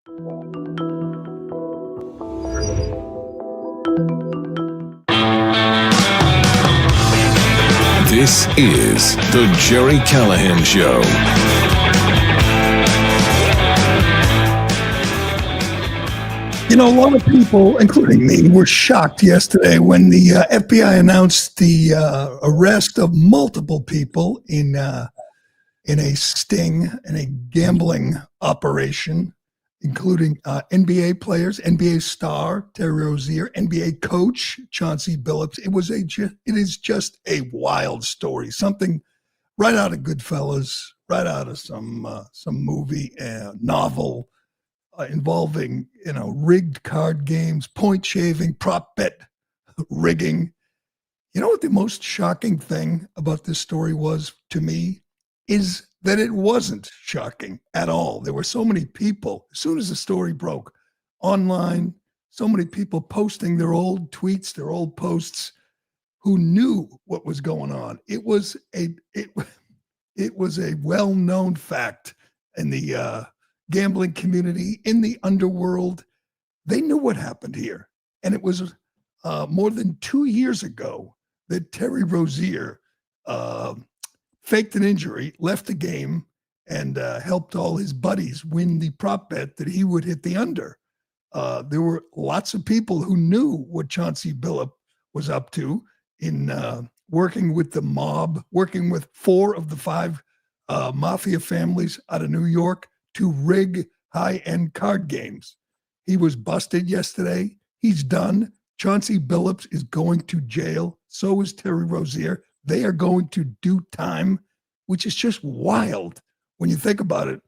This is the Gerry Callahan Show. You know, a lot of people, including me, were shocked yesterday when the FBI announced the arrest of multiple people in a sting, in a gambling operation, including NBA players, NBA star Terry Rozier, NBA coach Chauncey Billups. It is just a wild story, something right out of Goodfellas, right out of some movie, novel. Involving, rigged card games, point shaving, prop bet rigging. You know what the most shocking thing about this story was to me is that it wasn't shocking at all. There were so many people, as soon as the story broke online, so many people posting their old tweets, their old posts, who knew what was going on. It was a well-known fact in the gambling community, in the underworld. They knew what happened here. And it was more than 2 years ago that Terry Rozier faked an injury, left the game, and helped all his buddies win the prop bet that he would hit the under. There were lots of people who knew what Chauncey Billups was up to in working with the mob, working with 4 of the 5 mafia families out of New York to rig high-end card games. He was busted yesterday. He's done. Chauncey Billups is going to jail. So is Terry Rozier. They are going to do time, which is just wild when you think about it.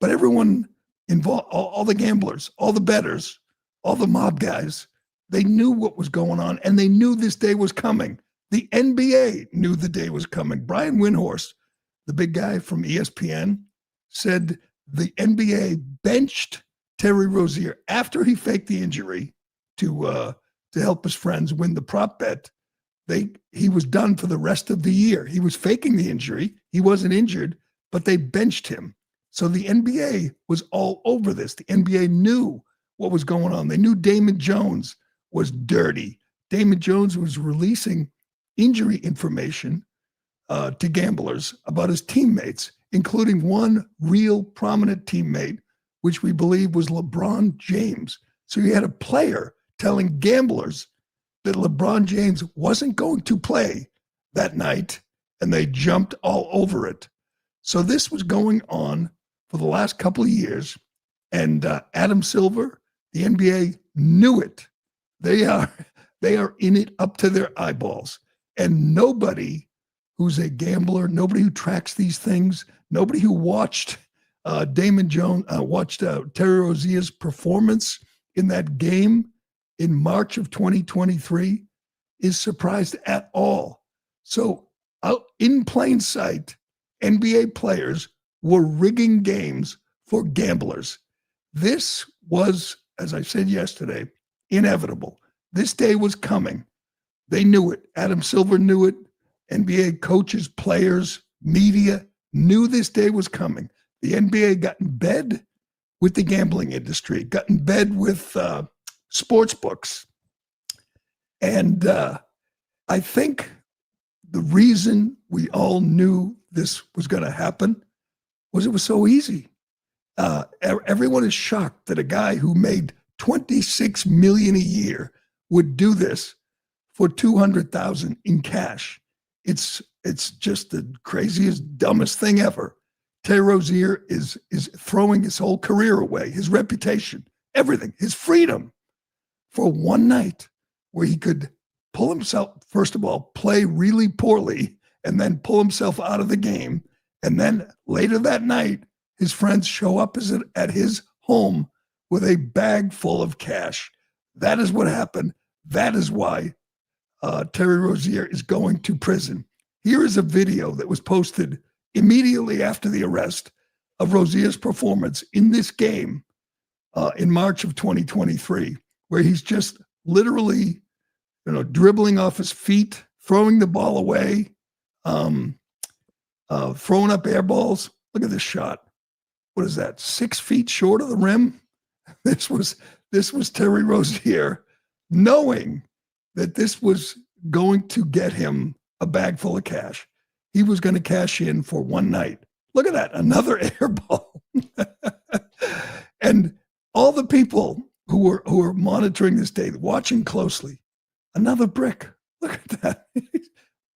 But everyone involved, all the gamblers, all the bettors, all the mob guys, they knew what was going on, and they knew this day was coming. The NBA knew the day was coming. Brian Windhorst, the big guy from ESPN, said the NBA benched Terry Rozier after he faked the injury to help his friends win the prop bet. He was done for the rest of the year. He was faking the injury. He wasn't injured, but they benched him. So the NBA was all over this. The NBA knew what was going on. They knew Damon Jones was dirty. Damon Jones was releasing injury information to gamblers about his teammates, including one real prominent teammate, which we believe was LeBron James. So you had a player telling gamblers that LeBron James wasn't going to play that night, and they jumped all over it. So this was going on for the last couple of years, and Adam Silver, the NBA, knew it. They are in it up to their eyeballs, and nobody who's a gambler, nobody who tracks these things, nobody who watched Terry Rozier's performance in that game in March of 2023 is surprised at all. So out in plain sight, NBA players were rigging games for gamblers. This was, as I said yesterday, inevitable. This day was coming. They knew it. Adam Silver knew it. NBA coaches, players, media knew this day was coming. The NBA got in bed with the gambling industry, got in bed with sports books. And I think the reason we all knew this was going to happen was it was so easy. Everyone is shocked that a guy who made $26 million a year would do this for $200,000 in cash. It's just the craziest, dumbest thing ever. Terry Rozier is throwing his whole career away, his reputation, everything, his freedom, for one night where he could pull himself, first of all, play really poorly, and then pull himself out of the game. And then later that night, his friends show up at his home with a bag full of cash. That is what happened. That is why Terry Rozier is going to prison. Here is a video that was posted immediately after the arrest of Rozier's performance in this game in March of 2023, where he's just literally, dribbling off his feet, throwing the ball away, throwing up air balls. Look at this shot. What is that? 6 feet short of the rim? This was Terry Rozier knowing that this was going to get him a bag full of cash. He was going to cash in for one night. Look at that, another air ball. And all the people who were monitoring this day, watching closely, another brick. Look at that.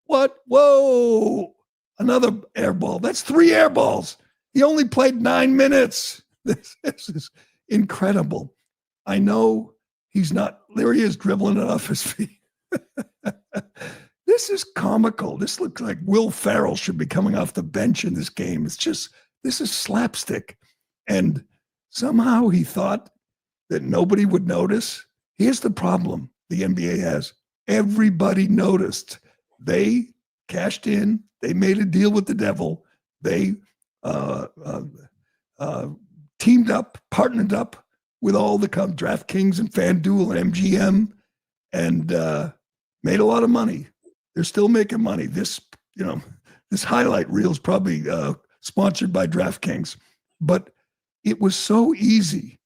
What? Whoa. Another air ball. That's 3 air balls. He only played 9 minutes. This is incredible. I know he's not, there he is dribbling it off his feet. This is comical. This looks like Will Ferrell should be coming off the bench in this game. It's just, this is slapstick. And somehow he thought that nobody would notice. Here's the problem the NBA has. Everybody noticed. They cashed in. They made a deal with the devil. They teamed up, partnered up with all the DraftKings and FanDuel and MGM, and made a lot of money. They're still making money. This highlight reel is probably sponsored by DraftKings, but it was so easy.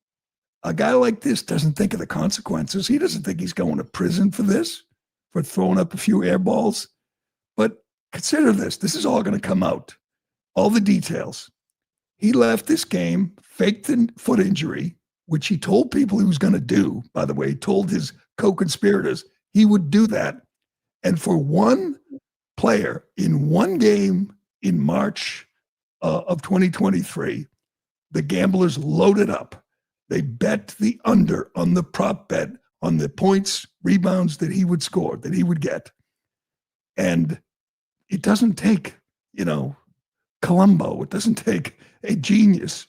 A guy like this doesn't think of the consequences. He doesn't think he's going to prison for this, for throwing up a few air balls. But consider this. This is all going to come out. All the details. He left this game, faked the foot injury, which he told people he was going to do, by the way. He told his co-conspirators he would do that. And for one player in one game in March of 2023, the gamblers loaded up. They bet the under on the prop bet on the points, rebounds that he would score, that he would get. And it doesn't take, Columbo. It doesn't take a genius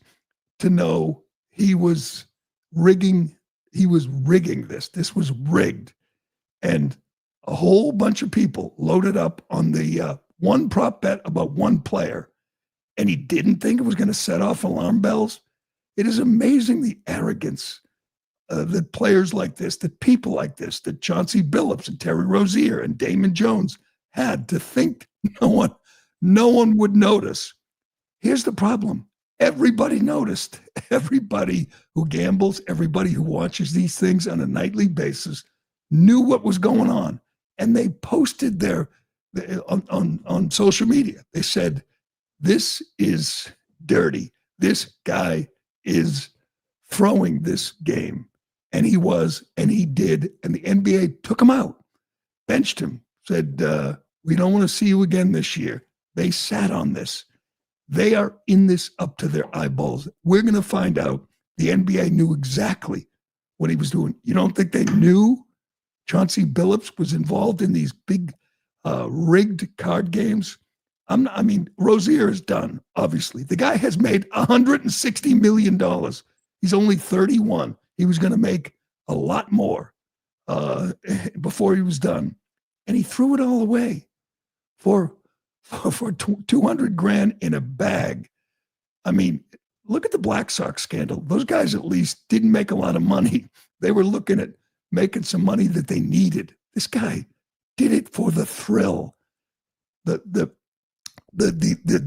to know he was rigging this. This was rigged. And a whole bunch of people loaded up on the one prop bet about one player. And he didn't think it was going to set off alarm bells. It is amazing the arrogance that players like this, that people like this, that Chauncey Billups and Terry Rozier and Damon Jones had to think no one would notice. Here's the problem. Everybody noticed. Everybody who gambles, everybody who watches these things on a nightly basis knew what was going on. And they posted on social media. They said, this is dirty. This guy is throwing this game. And he was, and he did. And the NBA took him out, benched him, said, we don't want to see you again this year. They sat on this. They are in this up to their eyeballs. We're going to find out. The NBA knew exactly what he was doing. You don't think they knew Chauncey Billups was involved in these big rigged card games? Rozier is done, obviously. The guy has made $160 million. He's only 31. He was going to make a lot more before he was done. And he threw it all away for $200,000 in a bag. I mean, look at the Black Sox scandal. Those guys at least didn't make a lot of money. They were looking at making some money that they needed. This guy did it for the thrill. The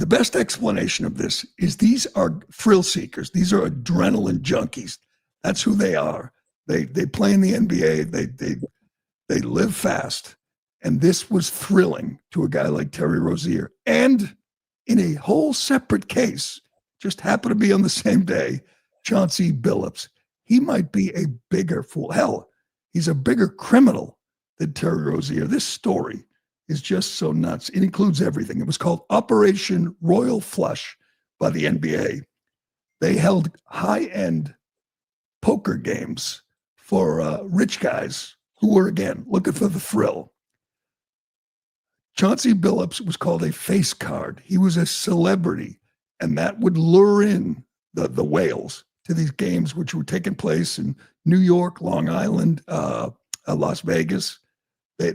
best explanation of this is these are thrill seekers. These are adrenaline junkies. That's who they are. They play in the NBA. They live fast. And this was thrilling to a guy like Terry Rozier. And in a whole separate case, just happened to be on the same day, Chauncey Billups. He might be a bigger fool. Hell, he's a bigger criminal than Terry Rozier. This story is just so nuts. It includes everything. It was called Operation Royal Flush by the NBA. They held high-end poker games for rich guys who were, again, looking for the thrill. Chauncey Billups was called a face card. He was a celebrity, and that would lure in the whales to these games, which were taking place in New York, Long Island, Las Vegas. There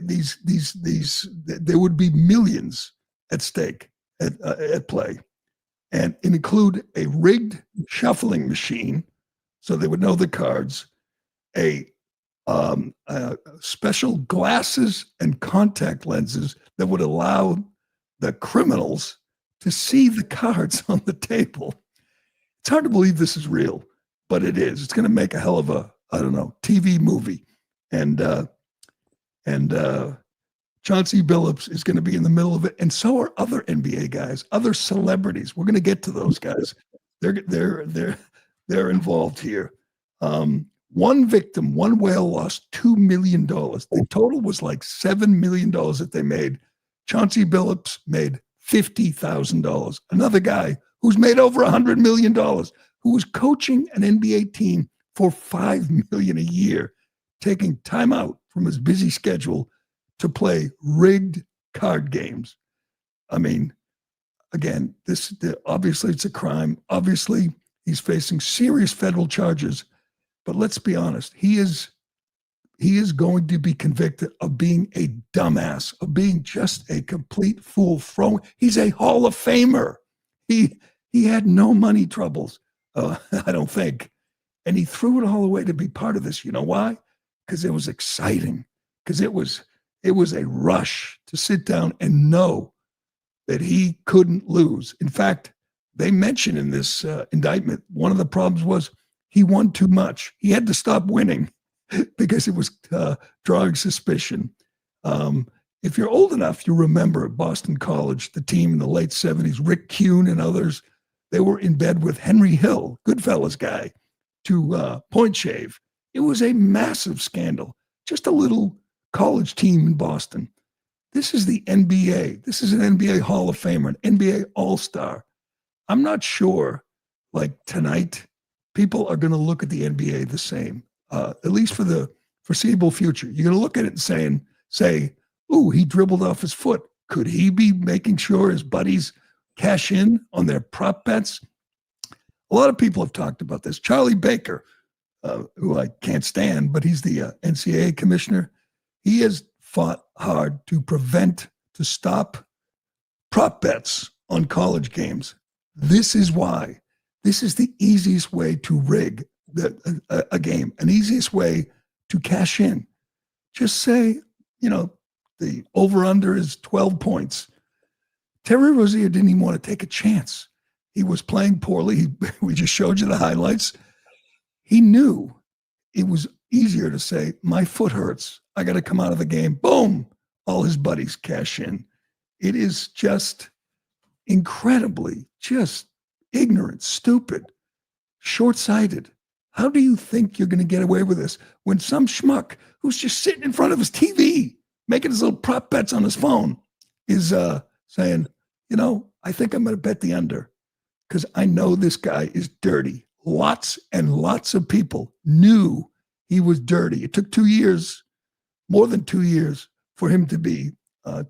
would be millions at stake at play, and it include a rigged shuffling machine, so they would know the cards, a special glasses and contact lenses that would allow the criminals to see the cards on the table. It's hard to believe this is real. but it is. It's going to make a hell of a, I don't know, TV movie. And Chauncey Billups is going to be in the middle of it, and so are other NBA guys, other celebrities. We're going to get to those guys. They're involved here. One victim, one whale lost $2 million. The total was like $7 million that they made. Chauncey Billups made $50,000. Another guy who's made over $100 million, who was coaching an NBA team for $5 million a year, taking time out from his busy schedule to play rigged card games. I mean, again, obviously it's a crime. Obviously, he's facing serious federal charges. But let's be honest, he is going to be convicted of being a dumbass, of being just a complete fool. He's a Hall of Famer. He had no money troubles, I don't think. And he threw it all away to be part of this. You know why? Because it was exciting. Because it was a rush to sit down and know that he couldn't lose. In fact, they mentioned in this indictment, one of the problems was he won too much. He had to stop winning because it was drawing suspicion. If you're old enough, you remember at Boston College, the team in the late 70s, Rick Kuhn and others, they were in bed with Henry Hill, Goodfellas guy, to point shave. It was a massive scandal. Just a little college team in Boston. This is the NBA. This is an NBA Hall of Famer, an NBA All-Star. I'm not sure, like tonight, people are going to look at the NBA the same, at least for the foreseeable future. You're going to look at it and say, ooh, he dribbled off his foot. Could he be making sure his buddies cash in on their prop bets? A lot of people have talked about this. Charlie Baker, who I can't stand, but he's the NCAA commissioner. He has fought hard to stop prop bets on college games. This is why. This is the easiest way to rig a game, an easiest way to cash in. Just say, the over-under is 12 points. Terry Rozier didn't even want to take a chance. He was playing poorly. We just showed you the highlights. He knew it was easier to say, my foot hurts. I got to come out of the game. Boom. All his buddies cash in. It is just incredibly just ignorant, stupid, short-sighted. How do you think you're going to get away with this when some schmuck who's just sitting in front of his TV, making his little prop bets on his phone, is saying, I think I'm going to bet the under because I know this guy is dirty. Lots and lots of people knew he was dirty. It took 2 years, more than 2 years, for him to be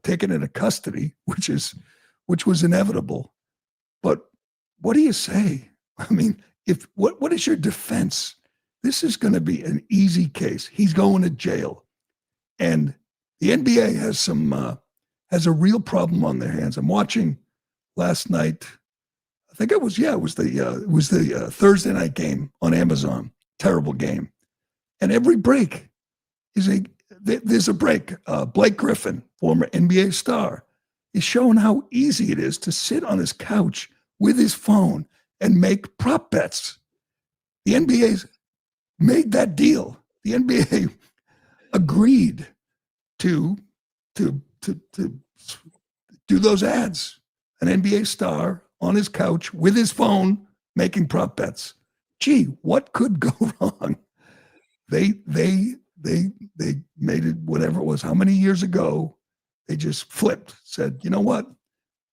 taken into custody, which was inevitable. But what do you say? I mean, what is your defense? This is going to be an easy case. He's going to jail, and the NBA has a real problem on their hands. I'm watching last night. I think it was the Thursday night game on Amazon. Terrible game, and every break there's a break. Blake Griffin, former NBA star, is showing how easy it is to sit on his couch with his phone and make prop bets. The NBA's made that deal. The NBA agreed to do those ads. An NBA star on his couch with his phone making prop bets. Gee, what could go wrong? They made it whatever it was. How many years ago? They just flipped, said, you know what?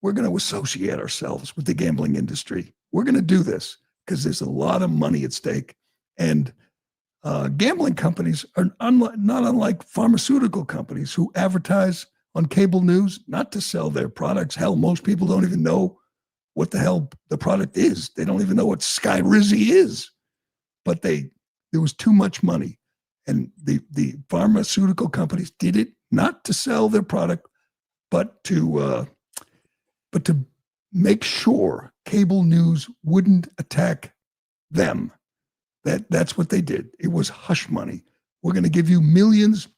We're going to associate ourselves with the gambling industry. We're going to do this because there's a lot of money at stake. And gambling companies are not unlike pharmaceutical companies who advertise on cable news, not to sell their products. Hell, most people don't even know what the hell the product is. They don't even know what Skyrizi is. But there was too much money. And the pharmaceutical companies did it not to sell their product, but to make sure cable news wouldn't attack them. That's what they did. It was hush money. We're going to give you millions.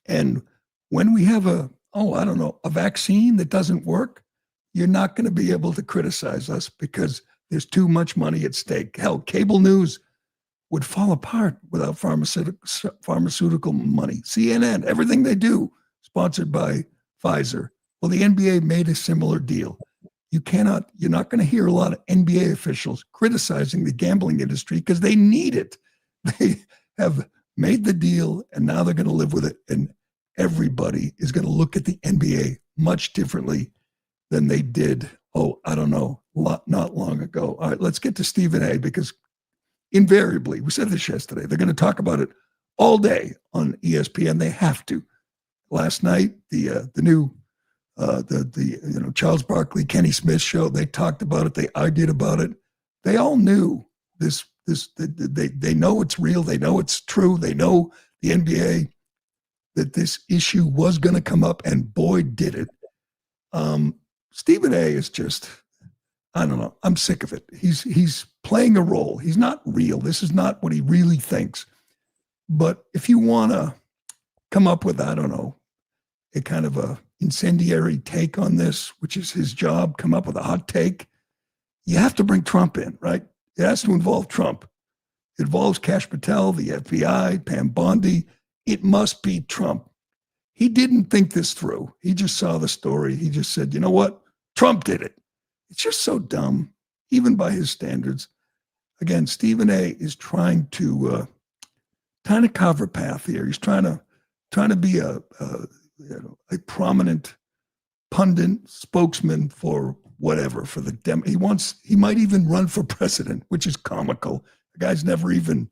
And when we have a vaccine that doesn't work, you're not going to be able to criticize us because there's too much money at stake. Hell, cable news, would fall apart without pharmaceutical money. CNN, everything they do, sponsored by Pfizer. Well, the NBA made a similar deal. You're not going to hear a lot of NBA officials criticizing the gambling industry because they need it. They have made the deal and now they're going to live with it. And everybody is going to look at the NBA much differently than they did, not long ago. All right, let's get to Stephen A. because invariably, we said this yesterday, they're going to talk about it all day on ESPN. They have to. Last night, the new Charles Barkley, Kenny Smith show, they talked about it. They argued about it. They all knew this. They know it's real. They know it's true. They know the NBA that this issue was going to come up, and boy, did it. Stephen A. is just, I don't know. I'm sick of it. He's playing a role. He's not real. This is not what he really thinks. But if you want to come up with, I don't know, a kind of a incendiary take on this, which is his job, come up with a hot take, you have to bring Trump in, right? It has to involve Trump. It involves Kash Patel, the FBI, Pam Bondi. It must be Trump. He didn't think this through. He just saw the story. He just said, you know what? Trump did it. It's just so dumb, even by his standards. Again, Stephen A. is trying to carve a path here. He's trying to be a prominent pundit, spokesman for whatever, for the he might even run for president, which is comical. The guy's never even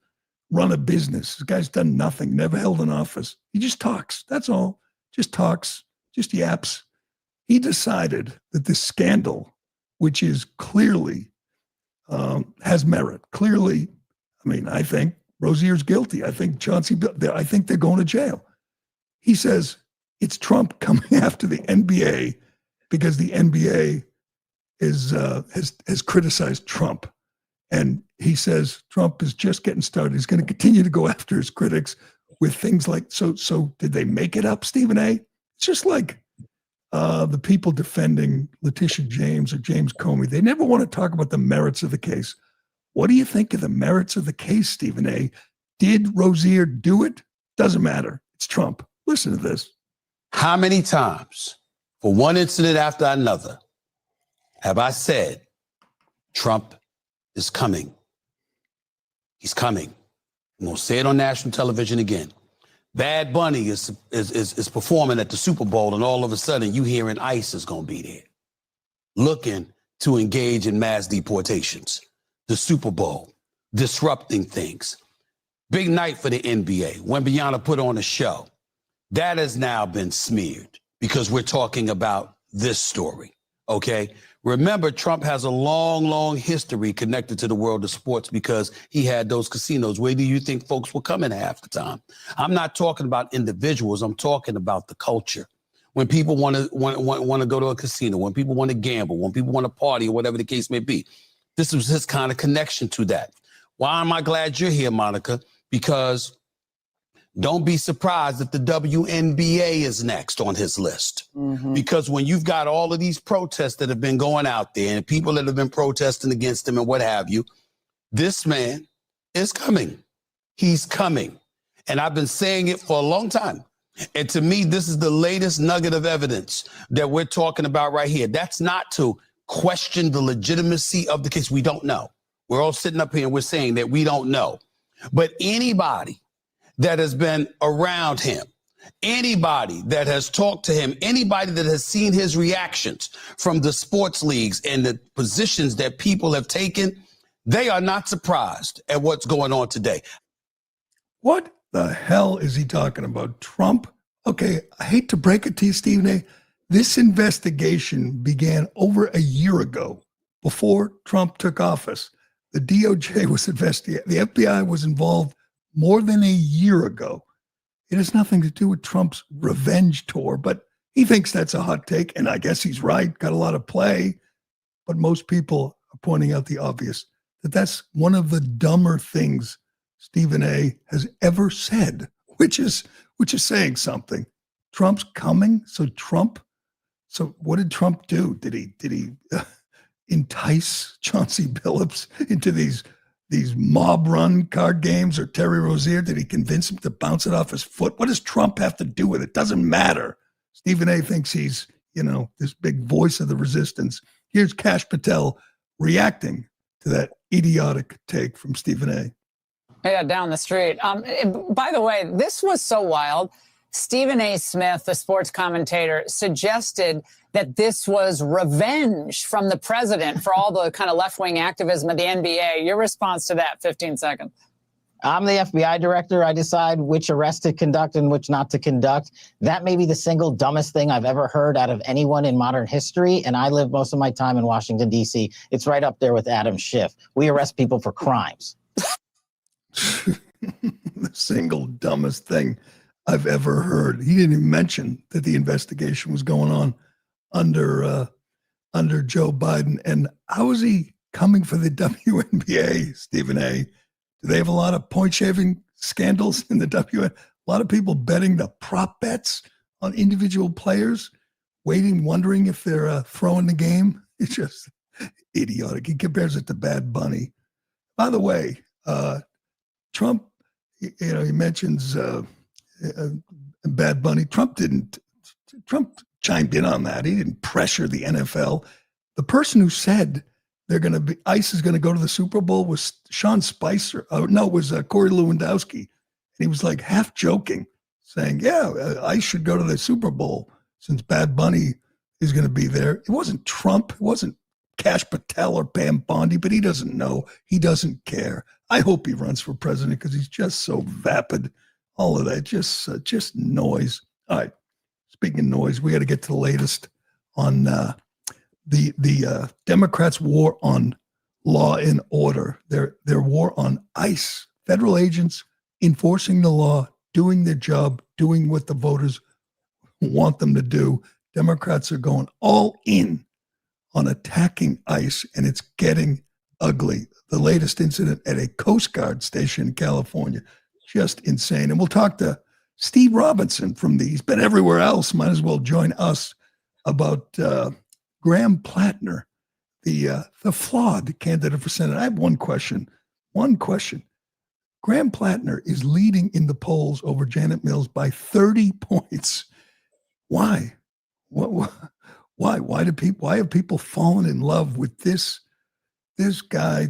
run a business. This guy's done nothing, never held an office. He just talks. That's all. Just talks, just yaps. He decided that this scandal, which is clearly has merit. Clearly, I think Rozier's guilty. I think I think they're going to jail. He says it's Trump coming after the NBA because the NBA has criticized Trump. And he says Trump is just getting started. He's going to continue to go after his critics with things like, so did they make it up, Stephen A? It's just like the people defending Letitia James or James Comey. They never want to talk about the merits of the case. What do you think of the merits of the case, Stephen A? Did Rozier do it? Doesn't matter. It's Trump. Listen to this. How many times, for one incident after another, have I said Trump is coming? He's coming. I'm going to say it on national television again. Bad Bunny is performing at the Super Bowl, and all of a sudden you hearing ICE is going to be there, looking to engage in mass deportations. The Super Bowl, disrupting things. Big night for the NBA. Wembanyama put on a show. That has now been smeared because we're talking about this story, okay? Remember, Trump has a long, long history connected to the world of sports because he had those casinos. Where do you think folks were coming half the time? I'm not talking about individuals. I'm talking about the culture. When people want to go to a casino, when people want to gamble, when people want to party or whatever the case may be, this was his kind of connection to that. Why am I glad you're here, Monica? Because don't be surprised if the WNBA is next on his list. Mm-hmm. Because when you've got all of these protests that have been going out there and people that have been protesting against him and what have you, this man is coming. He's coming. And I've been saying it for a long time. And to me, this is the latest nugget of evidence that we're talking about right here. That's not to question the legitimacy of the case. We don't know. We're all sitting up here and we're saying that we don't know. But anybody that has been around him, anybody that has talked to him, anybody that has seen his reactions from the sports leagues and the positions that people have taken, they are not surprised at what's going on today. What the hell is he talking about? Trump? Okay, I hate to break it to you, Stephen A. This investigation began over a year ago, before Trump took office. The DOJ was investigating. The FBI was involved more than a year ago. It has nothing to do with Trump's revenge tour, but he thinks that's a hot take, and I guess he's right, got a lot of play. But most people are pointing out the obvious, that that's one of the dumber things Stephen A. has ever said, which is saying something. Trump's coming, so what did Trump do? Did he entice Chauncey Billups into these these mob run card games, or Terry Rozier? Did he convince him to bounce it off his foot? What does Trump have to do with it? Doesn't matter. Stephen A. thinks he's, this big voice of the resistance. Here's Kash Patel reacting to that idiotic take from Stephen A. Yeah, down the street. By the way, this was so wild. Stephen A. Smith, the sports commentator, suggested that this was revenge from the president for all the kind of left-wing activism of the NBA. Your response to that, 15 seconds. I'm the FBI director. I decide which arrests to conduct and which not to conduct. That may be the single dumbest thing I've ever heard out of anyone in modern history. And I live most of my time in Washington, D.C. It's right up there with Adam Schiff. We arrest people for crimes. The single dumbest thing I've ever heard. He didn't even mention that the investigation was going on under Joe Biden. And how is he coming for the WNBA, Stephen A.? Do they have a lot of point shaving scandals in the WNBA? A lot of people betting the prop bets on individual players, wondering if they're throwing the game. It's just idiotic. He compares it to Bad Bunny. By the way, Trump, he mentions Bad Bunny. Trump chimed in on that. He didn't pressure the NFL. The person who said ICE is going to go to the Super Bowl was Sean Spicer. It was Corey Lewandowski. And he was like half joking, saying, ICE should go to the Super Bowl since Bad Bunny is going to be there. It wasn't Trump. It wasn't Kash Patel or Pam Bondi, but he doesn't know. He doesn't care. I hope he runs for president because he's just so vapid. All of that, just noise. All right. Speaking of noise, we got to get to the latest on the Democrats' war on law and order. Their war on ICE, federal agents enforcing the law, doing their job, doing what the voters want them to do. Democrats are going all in on attacking ICE, and it's getting ugly. The latest incident at a Coast Guard station in California, just insane. And we'll talk to Steve Robinson he's been everywhere else, might as well join us, about Graham Plattner, the flawed candidate for Senate. I have one question. Graham Plattner is leading in the polls over Janet Mills by 30 points. Why? Why have people fallen in love with this guy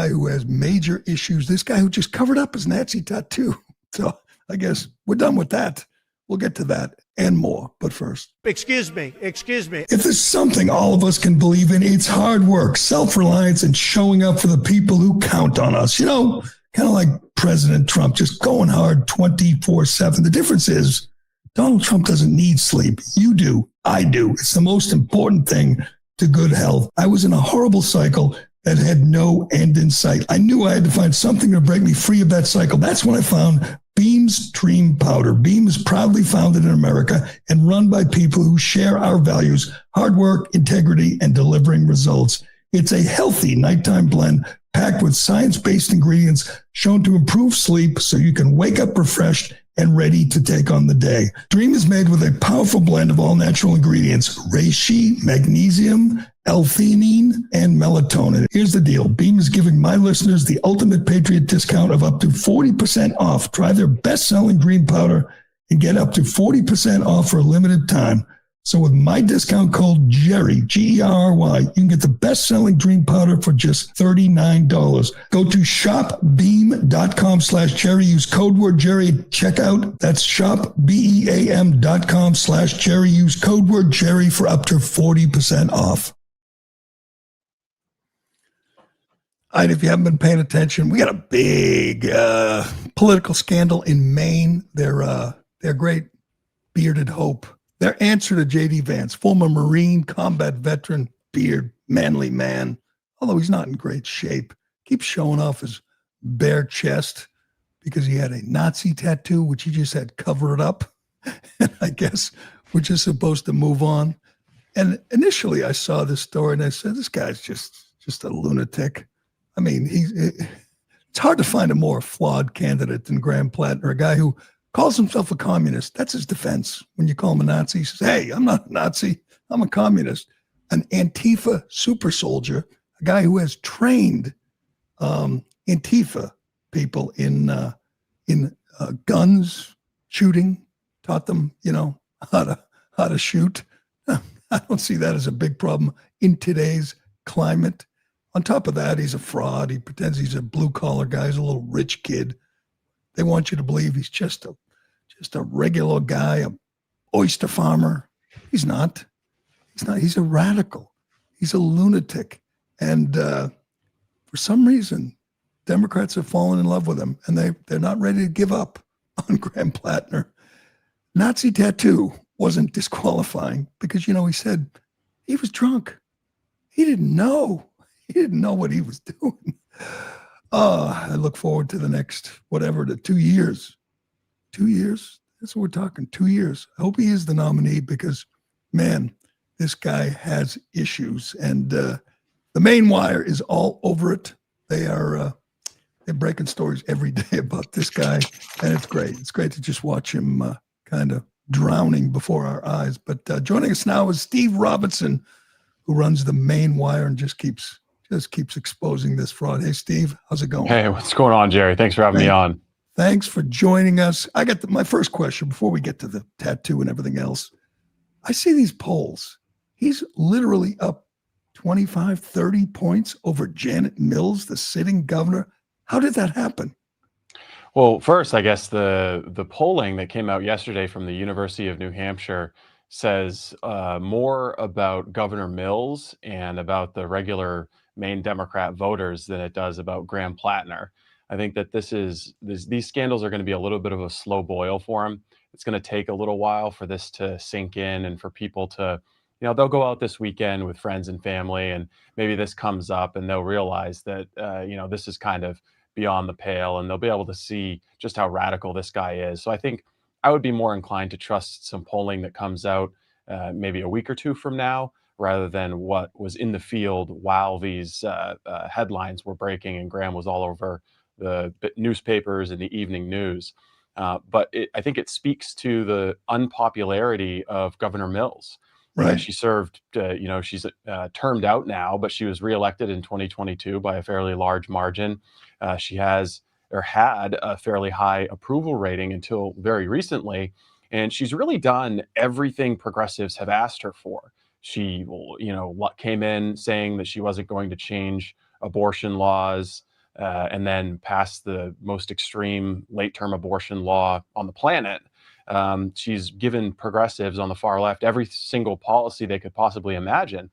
who has major issues, this guy who just covered up his Nazi tattoo? So I guess we're done with that. We'll get to that and more. But first. Excuse me. If there's something all of us can believe in, it's hard work, self-reliance, and showing up for the people who count on us. Kind of like President Trump, just going hard 24/7. The difference is Donald Trump doesn't need sleep. You do. I do. It's the most important thing to good health. I was in a horrible cycle that had no end in sight. I knew I had to find something to break me free of that cycle. That's when I found Beam's Dream Powder. Beam is proudly founded in America and run by people who share our values: hard work, integrity, and delivering results. It's a healthy nighttime blend packed with science-based ingredients shown to improve sleep so you can wake up refreshed and ready to take on the day. Dream is made with a powerful blend of all natural ingredients: reishi, magnesium, L-theanine, and melatonin. Here's the deal. Beam is giving my listeners the ultimate Patriot discount of up to 40% off. Try their best-selling Dream Powder and get up to 40% off for a limited time. So with my discount code Gerry, G-E-R-R-Y, you can get the best-selling Dream Powder for just $39. Go to shopbeam.com/Gerry. Use code word Gerry at checkout. That's shopbeam.com/Gerry. Use code word Gerry for up to 40% off. All right, if you haven't been paying attention, we got a big political scandal in Maine. Their great bearded hope. Their answer to J.D. Vance, former Marine combat veteran, beard, manly man, although he's not in great shape, keeps showing off his bare chest because he had a Nazi tattoo, which he just had covered up. And I guess we're just supposed to move on. And initially I saw this story and I said, this guy's just a lunatic. I mean, it's hard to find a more flawed candidate than Graham Plattner, a guy who calls himself a communist. That's his defense. When you call him a Nazi, he says, hey, I'm not a Nazi. I'm a communist. An Antifa super soldier, a guy who has trained Antifa people in guns shooting, taught them, how to shoot. I don't see that as a big problem in today's climate. On top of that, he's a fraud. He pretends he's a blue collar guy. He's a little rich kid. They want you to believe he's just a regular guy, a oyster farmer. He's not. He's a radical. He's a lunatic. And for some reason, Democrats have fallen in love with him, and they're not ready to give up on Graham Plattner. Nazi tattoo wasn't disqualifying because, he said he was drunk. He didn't know. He didn't know what he was doing. I look forward to the next, the 2 years. 2 years? That's what we're talking, 2 years. I hope he is the nominee because, man, this guy has issues. And the Main Wire is all over it. They're breaking stories every day about this guy, and it's great. It's great to just watch him kind of drowning before our eyes. But joining us now is Steve Robinson, who runs the Main Wire and just keeps exposing this fraud. Hey, Steve, how's it going? Hey, what's going on, Jerry? Thanks for having me on. Thanks for joining us. I got my first question before we get to the tattoo and everything else. I see these polls. He's literally up 25, 30 points over Janet Mills, the sitting governor. How did that happen? Well, first, I guess the polling that came out yesterday from the University of New Hampshire says more about Governor Mills and about the regular Maine Democrat voters than it does about Graham Plattner. I think that these scandals are going to be a little bit of a slow boil for him. It's going to take a little while for this to sink in and for people to, they'll go out this weekend with friends and family, and maybe this comes up and they'll realize that, this is kind of beyond the pale, and they'll be able to see just how radical this guy is. So I think I would be more inclined to trust some polling that comes out maybe a week or two from now, rather than what was in the field while these headlines were breaking and Graham was all over the newspapers and the evening news. But I think it speaks to the unpopularity of Governor Mills. Right. She served, she's termed out now, but she was reelected in 2022 by a fairly large margin. She had a fairly high approval rating until very recently. And she's really done everything progressives have asked her for. She, came in saying that she wasn't going to change abortion laws, and then passed the most extreme late-term abortion law on the planet. She's given progressives on the far left every single policy they could possibly imagine.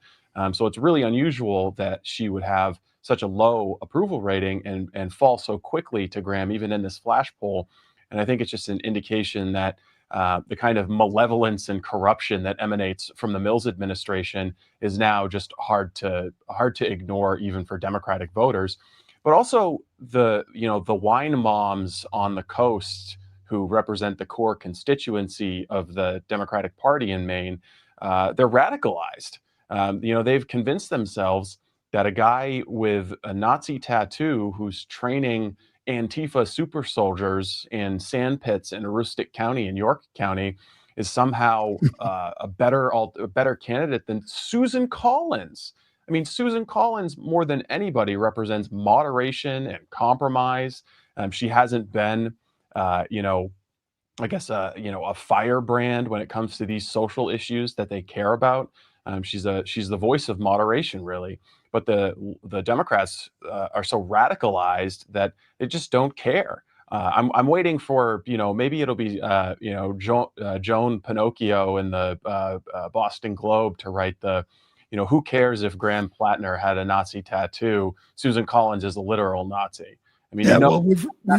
So it's really unusual that she would have such a low approval rating and fall so quickly to Graham, even in this flash poll. And I think it's just an indication that the kind of malevolence and corruption that emanates from the Mills administration is now just hard to ignore, even for Democratic voters. But also the wine moms on the coast who represent the core constituency of the Democratic Party in Maine, they're radicalized. They've convinced themselves that a guy with a Nazi tattoo who's training Antifa super soldiers in sand pits in Aroostook County and York County is somehow a better candidate than Susan Collins. I mean, Susan Collins, more than anybody, represents moderation and compromise. She hasn't been, a firebrand when it comes to these social issues that they care about. She's the voice of moderation, really. But the Democrats are so radicalized that they just don't care. I'm waiting for, maybe it'll be, Joan Pinocchio in the Boston Globe to write who cares if Graham Plattner had a Nazi tattoo? Susan Collins is a literal Nazi. I mean, that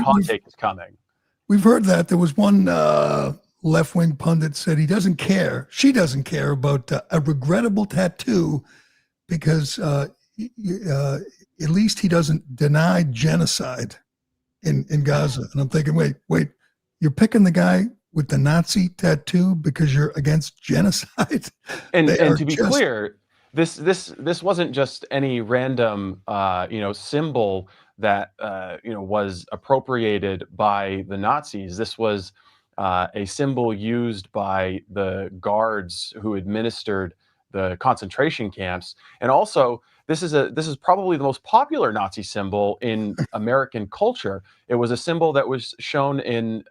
hot take is coming. We've heard that. There was one left-wing pundit said he doesn't care. She doesn't care about a regrettable tattoo because at least he doesn't deny genocide in Gaza. And I'm thinking, wait, you're picking the guy with the Nazi tattoo because you're against genocide? And to be clear, this wasn't just any random symbol that was appropriated by the Nazis. This was a symbol used by the guards who administered the concentration camps. And also, this is probably the most popular Nazi symbol in American culture. It was a symbol that was shown in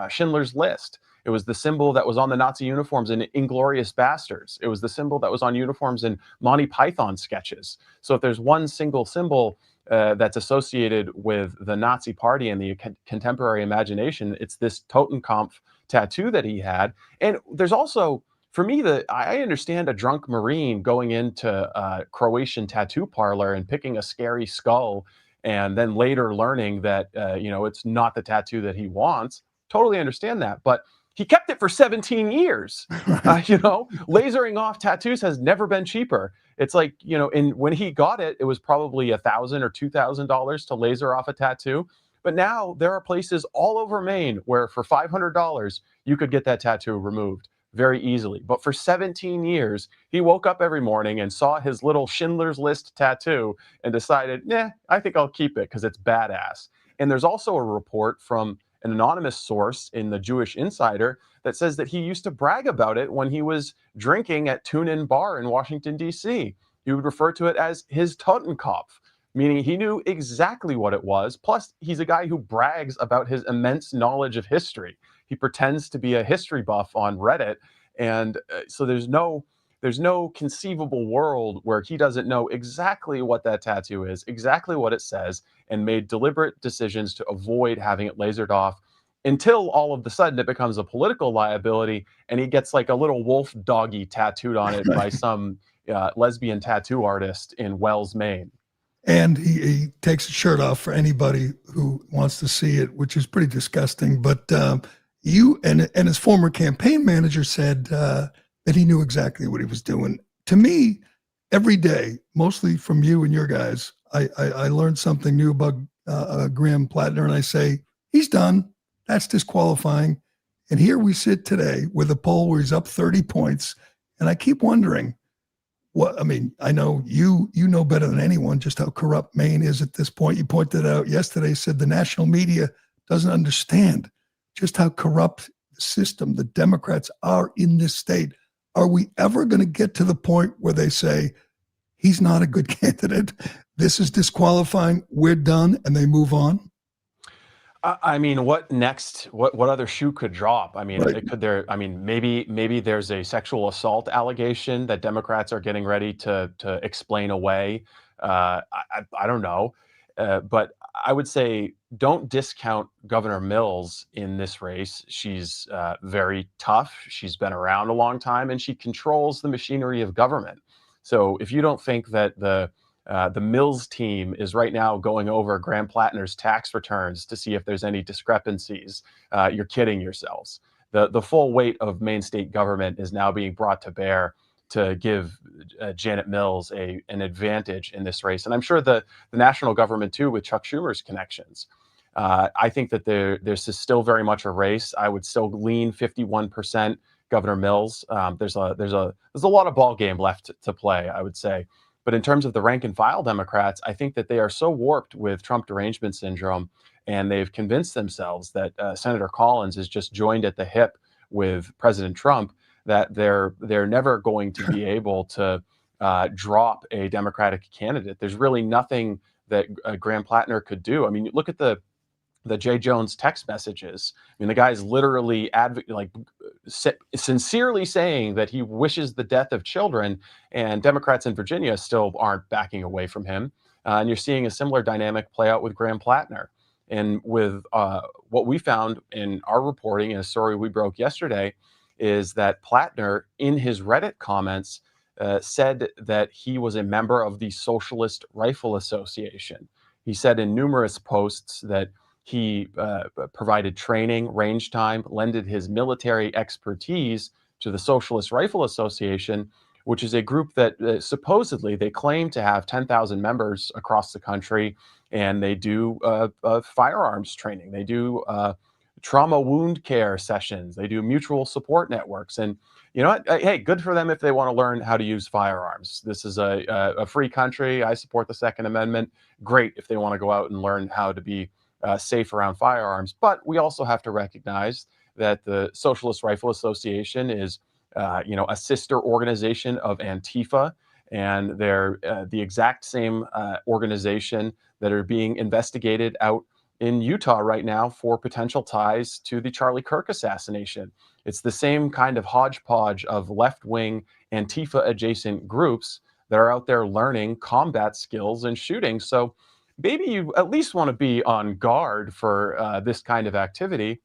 Schindler's List. It was the symbol that was on the Nazi uniforms in Inglorious Bastards. It was the symbol that was on uniforms in Monty Python sketches. So if there's one single symbol that's associated with the Nazi party and the contemporary imagination, it's this Totenkopf tattoo that he had. And there's also, for me, I understand a drunk Marine going into a Croatian tattoo parlor and picking a scary skull, and then later learning that it's not the tattoo that he wants. Totally understand that, but he kept it for 17 years. Lasering off tattoos has never been cheaper. It's like, when he got it, it was probably $1,000 or $2,000 to laser off a tattoo. But now there are places all over Maine where for $500 you could get that tattoo removed very easily. But for 17 years, he woke up every morning and saw his little Schindler's List tattoo and decided, I think I'll keep it because it's badass. And there's also a report from an anonymous source in the Jewish Insider that says that he used to brag about it when he was drinking at Tune In Bar in Washington, D.C. He would refer to it as his Totenkopf, meaning he knew exactly what it was. Plus, he's a guy who brags about his immense knowledge of history. He pretends to be a history buff on Reddit. And so there's no conceivable world where he doesn't know exactly what that tattoo is, exactly what it says, and made deliberate decisions to avoid having it lasered off until all of a sudden it becomes a political liability and he gets like a little wolf doggy tattooed on it by some lesbian tattoo artist in Wells, Maine. And he takes his shirt off for anybody who wants to see it, which is pretty disgusting. But you and his former campaign manager said that he knew exactly what he was doing. To me, every day, mostly from you and your guys, I learned something new about Graham Plattner, and I say, he's done. That's disqualifying. And here we sit today with a poll where he's up 30 points. And I keep wondering, I know you know better than anyone just how corrupt Maine is at this point. You pointed out yesterday, said the national media doesn't understand just how corrupt the system, the Democrats are in this state. Are we ever going to get to the point where they say, he's not a good candidate, this is disqualifying, we're done, and they move on? What next? What other shoe could drop? Maybe there's a sexual assault allegation that Democrats are getting ready to explain away. I don't know, but I would say don't discount Governor Mills in this race. She's very tough. She's been around a long time, and she controls the machinery of government. So if you don't think that the Mills team is right now going over Graham Plattner's tax returns to see if there's any discrepancies, you're kidding yourselves. The full weight of Maine state government is now being brought to bear to give Janet Mills an advantage in this race. And I'm sure the national government, too, with Chuck Schumer's connections. I think that there's still very much a race. I would still lean 51% Governor Mills. There's a lot of ball game left to play, I would say. But in terms of the rank and file Democrats, I think that they are so warped with Trump derangement syndrome, and they've convinced themselves that Senator Collins is just joined at the hip with President Trump, that they're never going to be able to drop a Democratic candidate. There's really nothing that Graham Plattner could do. I mean, look at the Jay Jones text messages. I mean, the guy's literally sincerely saying that he wishes the death of children, and Democrats in Virginia still aren't backing away from him. And you're seeing a similar dynamic play out with Graham Plattner. And with what we found in our reporting and a story we broke yesterday is that Plattner, in his Reddit comments, said that he was a member of the Socialist Rifle Association. He said in numerous posts that he provided training, range time, lended his military expertise to the Socialist Rifle Association, which is a group that supposedly they claim to have 10,000 members across the country, and they do firearms training. They do trauma wound care sessions. They do mutual support networks. And you know what? Hey, good for them if they want to learn how to use firearms. This is a free country. I support the Second Amendment. Great if they want to go out and learn how to be safe around firearms. But we also have to recognize that the Socialist Rifle Association is, a sister organization of Antifa. and they're the exact same organization that are being investigated out in Utah right now for potential ties to the Charlie Kirk assassination. It's the same kind of hodgepodge of left-wing Antifa-adjacent groups that are out there learning combat skills and shooting. So maybe you at least want to be on guard for this kind of activity.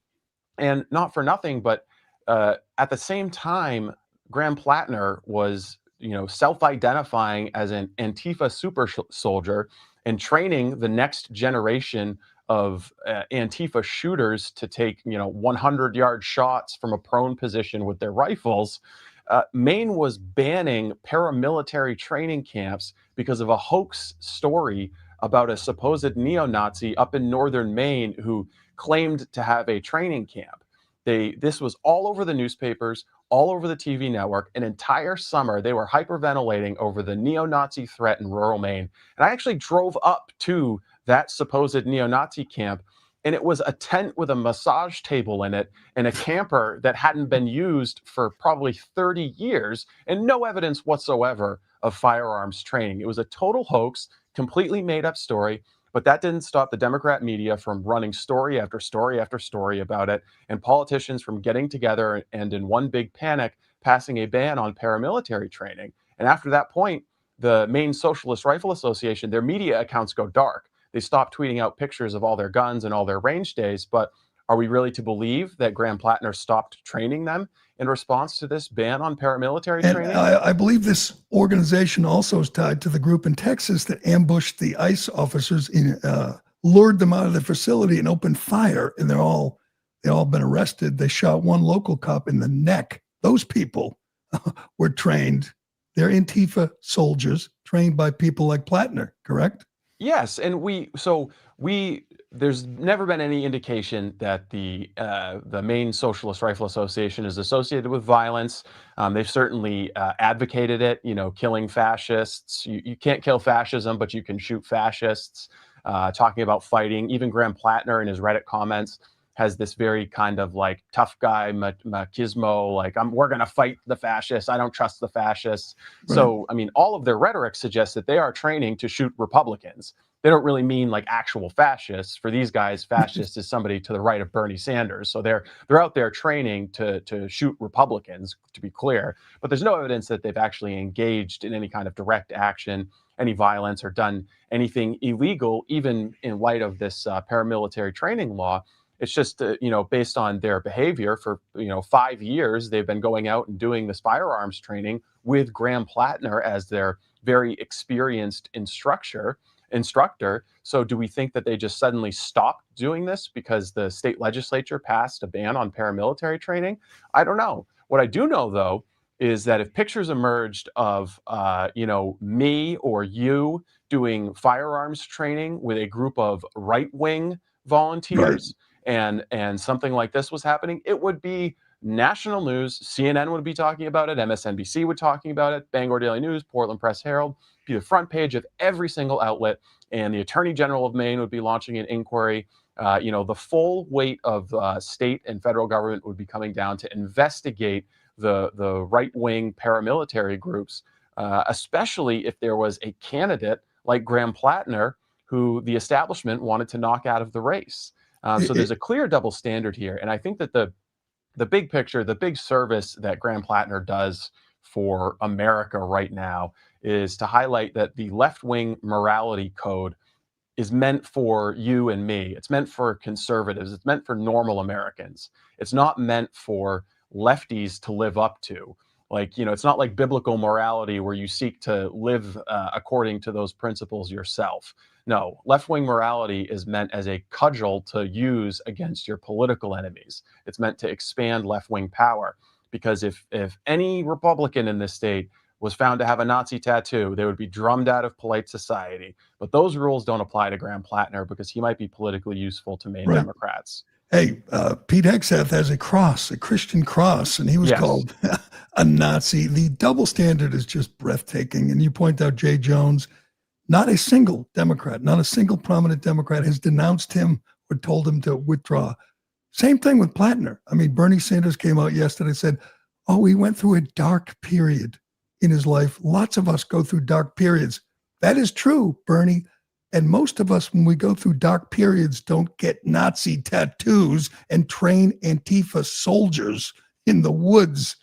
And not for nothing, but at the same time, Graham Plattner was, self-identifying as an Antifa super soldier and training the next generation of Antifa shooters to take, 100-yard shots from a prone position with their rifles. Maine was banning paramilitary training camps because of a hoax story about a supposed neo-Nazi up in northern Maine who claimed to have a training camp. This was all over the newspapers, all over the TV network. An entire summer, they were hyperventilating over the neo-Nazi threat in rural Maine. And I actually drove up to that supposed neo-Nazi camp, and it was a tent with a massage table in it and a camper that hadn't been used for probably 30 years and no evidence whatsoever of firearms training. It was a total hoax, completely made up story. But that didn't stop the Democrat media from running story after story after story about it, and politicians from getting together and in one big panic passing a ban on paramilitary training. And after that point, the Maine Socialist Rifle Association, their media accounts go dark. They stop tweeting out pictures of all their guns and all their range days. But are we really to believe that Graham Plattner stopped training them in response to this ban on paramilitary training? I believe this organization also is tied to the group in Texas that ambushed the ICE officers, lured them out of the facility and opened fire, and they all been arrested. They shot one local cop in the neck. Those people were trained. They're Antifa soldiers trained by people like Plattner, correct? Yes, and there's never been any indication that the Maine Socialist Rifle Association is associated with violence. They've certainly advocated it, killing fascists. You can't kill fascism, but you can shoot fascists, talking about fighting. Even Graham Plattner in his Reddit comments has this very kind of like tough guy machismo, like we're going to fight the fascists. I don't trust the fascists. Right. So, I mean, all of their rhetoric suggests that they are training to shoot Republicans. They don't really mean like actual fascists. For these guys, fascist is somebody to the right of Bernie Sanders. So they're out there training to shoot Republicans, to be clear. But there's no evidence that they've actually engaged in any kind of direct action, any violence, or done anything illegal, even in light of this paramilitary training law. It's just, based on their behavior for, 5 years, they've been going out and doing this firearms training with Graham Plattner as their very experienced instructor. So do we think that they just suddenly stopped doing this because the state legislature passed a ban on paramilitary training? I don't know. What I do know, though, is that if pictures emerged of, me or you doing firearms training with a group of right-wing volunteers, right, and something like this was happening, it would be national news. CNN would be talking about it. MSNBC would talking about it. Bangor Daily News, Portland Press Herald, be the front page of every single outlet. And the Attorney General of Maine would be launching an inquiry. The full weight of state and federal government would be coming down to investigate the right-wing paramilitary groups, especially if there was a candidate like Graham Plattner, who the establishment wanted to knock out of the race. So there's a clear double standard here. And I think that the big picture, the big service that Graham Plattner does for America right now is to highlight that the left-wing morality code is meant for you and me. It's meant for conservatives. It's meant for normal Americans. It's not meant for lefties to live up to. It's not like biblical morality where you seek to live according to those principles yourself. No, left-wing morality is meant as a cudgel to use against your political enemies. It's meant to expand left-wing power. Because if any Republican in this state was found to have a Nazi tattoo, they would be drummed out of polite society. But those rules don't apply to Graham Plattner because he might be politically useful to Maine Democrats. Hey, Pete Hegseth has a cross, a Christian cross, and he was called a Nazi. The double standard is just breathtaking. And you point out Jay Jones, not a single Democrat, not a single prominent Democrat has denounced him or told him to withdraw. Same thing with Plattner. I mean, Bernie Sanders came out yesterday and said, he went through a dark period in his life. Lots of us go through dark periods. That is true, Bernie. And most of us, when we go through dark periods, don't get Nazi tattoos and train Antifa soldiers in the woods.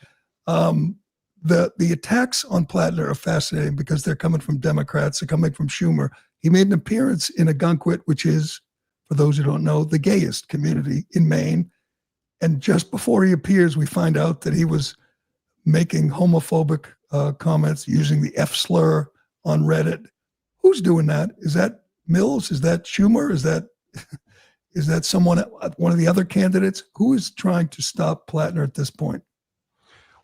The attacks on Plattner are fascinating because they're coming from Democrats, they're coming from Schumer. He made an appearance in Ogunquit, which is, for those who don't know, the gayest community in Maine. And just before he appears, we find out that he was making homophobic comments, using the F slur on Reddit. Who's doing that? Is that Mills? Is that Schumer? Is that someone, one of the other candidates? Who is trying to stop Plattner at this point?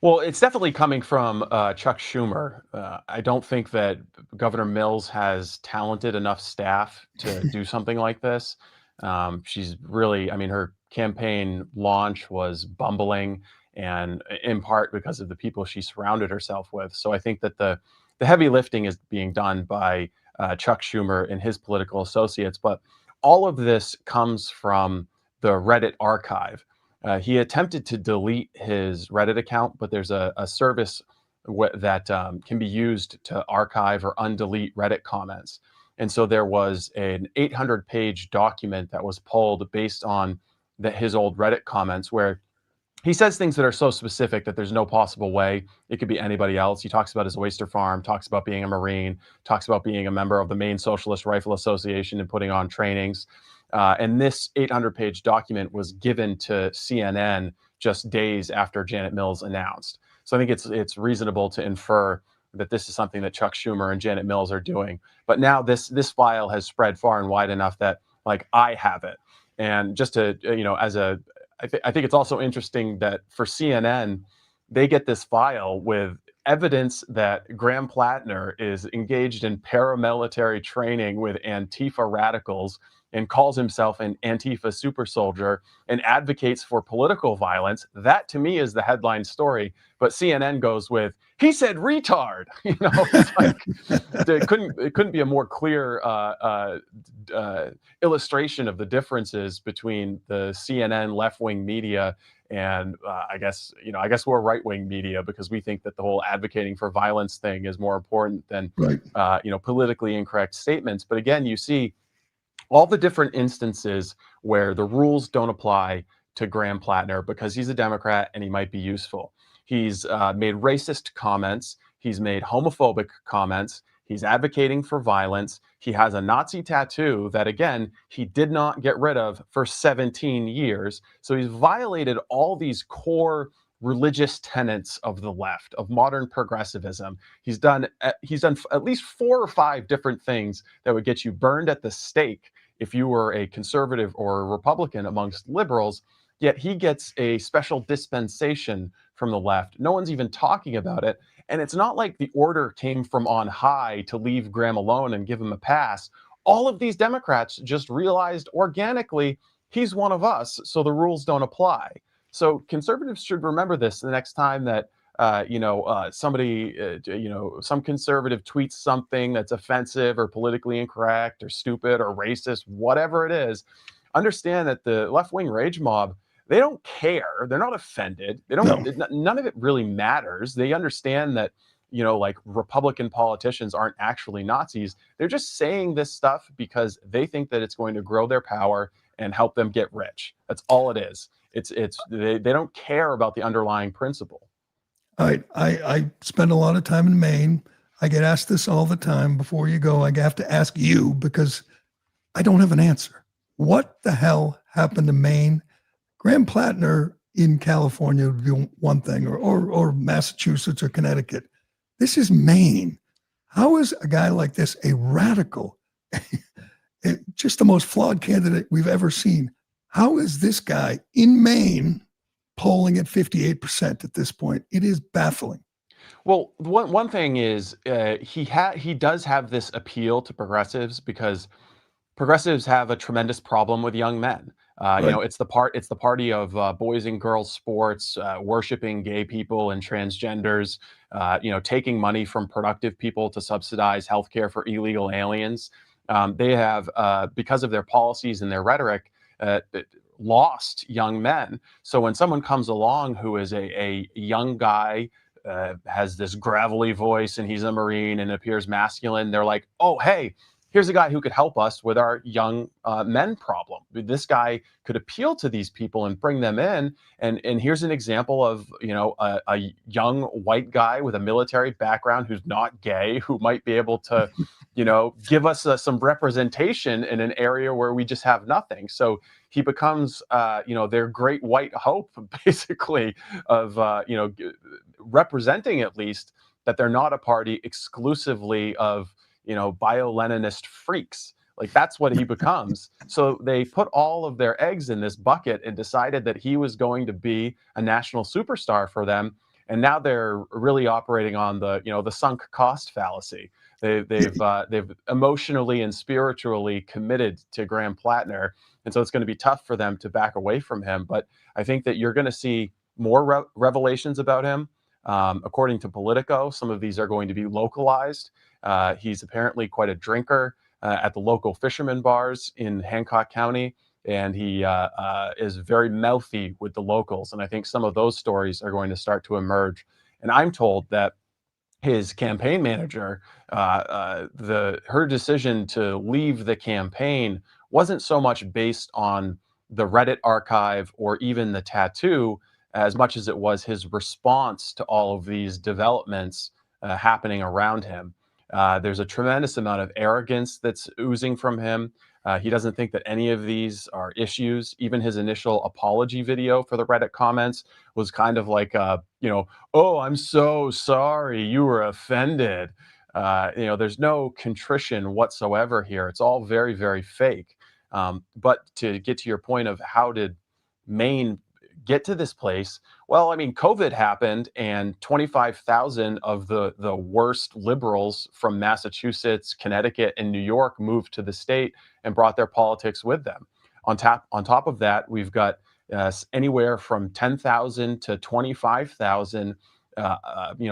Well, it's definitely coming from Chuck Schumer. I don't think that Governor Mills has talented enough staff to do something like this. She's really, I mean, her campaign launch was bumbling, and in part because of the people she surrounded herself with. So I think that the heavy lifting is being done by Chuck Schumer and his political associates. But all of this comes from the Reddit archive. He attempted to delete his Reddit account, but there's a service that can be used to archive or undelete Reddit comments. And so there was an 800-page document that was pulled based on his old Reddit comments, where he says things that are so specific that there's no possible way it could be anybody else. He talks about his oyster farm, talks about being a Marine, talks about being a member of the Maine Socialist Rifle Association and putting on trainings. And this 800-page document was given to CNN just days after Janet Mills announced. So I think it's reasonable to infer that this is something that Chuck Schumer and Janet Mills are doing. But now this file has spread far and wide enough that, like, I have it. And just to, I think it's also interesting that for CNN, they get this file with evidence that Graham Plattner is engaged in paramilitary training with Antifa radicals and calls himself an Antifa super soldier and advocates for political violence. That, to me, is the headline story. But CNN goes with, he said retard. It's like, it couldn't be a more clear illustration of the differences between the CNN left-wing media and I guess we're right-wing media, because we think that the whole advocating for violence thing is more important than politically incorrect statements. But again, you see all the different instances where the rules don't apply to Graham Plattner because he's a Democrat and he might be useful. He's made racist comments. He's made homophobic comments. He's advocating for violence. He has a Nazi tattoo that, again, he did not get rid of for 17 years. So he's violated all these core religious tenets of the left, of modern progressivism. He's done at least 4 or 5 different things that would get you burned at the stake if you were a conservative or a Republican amongst liberals. Yet he gets a special dispensation from the left. No one's even talking about it. And it's not like the order came from on high to leave Graham alone and give him a pass. All of these Democrats just realized organically he's one of us, so the rules don't apply. So conservatives should remember this the next time that somebody, some conservative tweets something that's offensive or politically incorrect or stupid or racist, whatever it is. Understand that the left-wing rage mob, they don't care. They're not offended. They don't. No. None of it really matters. They understand that, like, Republican politicians aren't actually Nazis. They're just saying this stuff because they think that it's going to grow their power and help them get rich. That's all it is. They don't care about the underlying principle. I spend a lot of time in Maine. I get asked this all the time. Before you go, I have to ask you because I don't have an answer. What the hell happened to Maine? Graham Plattner in California would be one thing, or Massachusetts or Connecticut. This is Maine. How is a guy like this a radical, just the most flawed candidate we've ever seen? How is this guy in Maine polling at 58% at this point? It is baffling. Well, one thing is he does have this appeal to progressives because progressives have a tremendous problem with young men. Right. It's the party of boys and girls sports, worshiping gay people and transgenders, taking money from productive people to subsidize healthcare for illegal aliens. They have, because of their policies and their rhetoric, lost young men. So when someone comes along who is a young guy has this gravelly voice and he's a Marine and appears masculine. They're like, oh, hey, here's a guy who could help us with our young men problem. This guy could appeal to these people and bring them in. And here's an example of, a young white guy with a military background who's not gay, who might be able to, give us some representation in an area where we just have nothing. So he becomes, their great white hope, basically, of, representing at least that they're not a party exclusively of, bio-Leninist freaks. Like, that's what he becomes. So they put all of their eggs in this bucket and decided that he was going to be a national superstar for them. And now they're really operating on the sunk cost fallacy. They've emotionally and spiritually committed to Graham Plattner. And so it's going to be tough for them to back away from him. But I think that you're going to see more revelations about him. According to Politico, some of these are going to be localized. He's apparently quite a drinker at the local fisherman bars in Hancock County, and he is very mouthy with the locals. And I think some of those stories are going to start to emerge. And I'm told that his campaign manager, her decision to leave the campaign wasn't so much based on the Reddit archive or even the tattoo, as much as it was his response to all of these developments happening around him. There's a tremendous amount of arrogance that's oozing from him. He doesn't think that any of these are issues. Even his initial apology video for the Reddit comments was kind of like, oh, I'm so sorry, you were offended. There's no contrition whatsoever here. It's all very, very fake. But to get to your point of how did Maine get to this place? Well, I mean, COVID happened and 25,000 of the worst liberals from Massachusetts, Connecticut, and New York moved to the state and brought their politics with them. On top of that, we've got anywhere from 10,000 to 25,000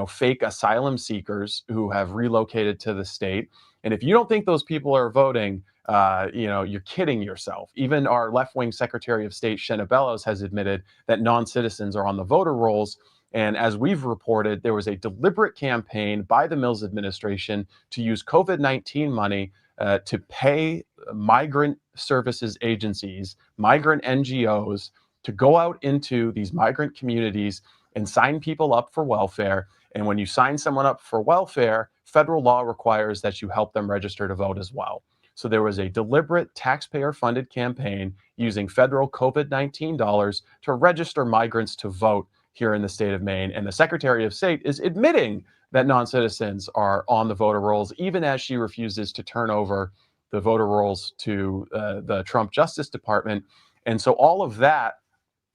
fake asylum seekers who have relocated to the state. And if you don't think those people are voting, you're kidding yourself. Even our left-wing Secretary of State, Shenna Bellows, has admitted that non-citizens are on the voter rolls. And as we've reported, there was a deliberate campaign by the Mills administration to use COVID-19 money to pay migrant services agencies, migrant NGOs, to go out into these migrant communities and sign people up for welfare. And when you sign someone up for welfare, federal law requires that you help them register to vote as well. So there was a deliberate taxpayer-funded campaign using federal COVID-19 dollars to register migrants to vote here in the state of Maine. And the Secretary of State is admitting that non-citizens are on the voter rolls, even as she refuses to turn over the voter rolls to the Trump Justice Department. And so all of that,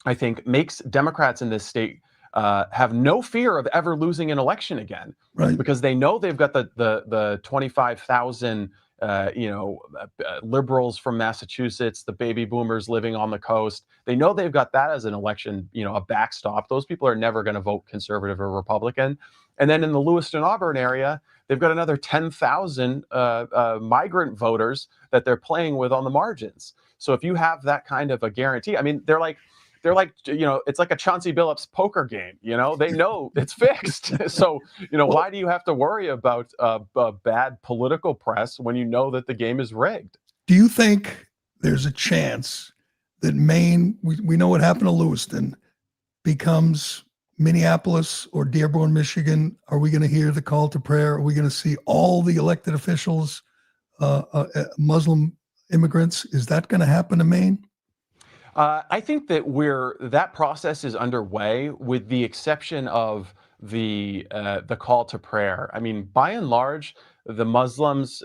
I think, makes Democrats in this state have no fear of ever losing an election again, Right. because they know they've got the 25,000 liberals from Massachusetts, the baby boomers living on the coast. They know they've got that as an election, a backstop. Those people are never going to vote conservative or Republican. And then in the Lewiston-Auburn area, they've got another 10,000 migrant voters that they're playing with on the margins. So if you have that kind of a guarantee, I mean, they're like, it's like a Chauncey Billups poker game. They know it's fixed. So, why do you have to worry about bad political press when you know that the game is rigged? Do you think there's a chance that Maine, we know what happened to Lewiston, becomes Minneapolis or Dearborn, Michigan? Are we going to hear the call to prayer? Are we going to see all the elected officials, Muslim immigrants? Is that going to happen to Maine? I think that process is underway, with the exception of the call to prayer. I mean, by and large, the Muslims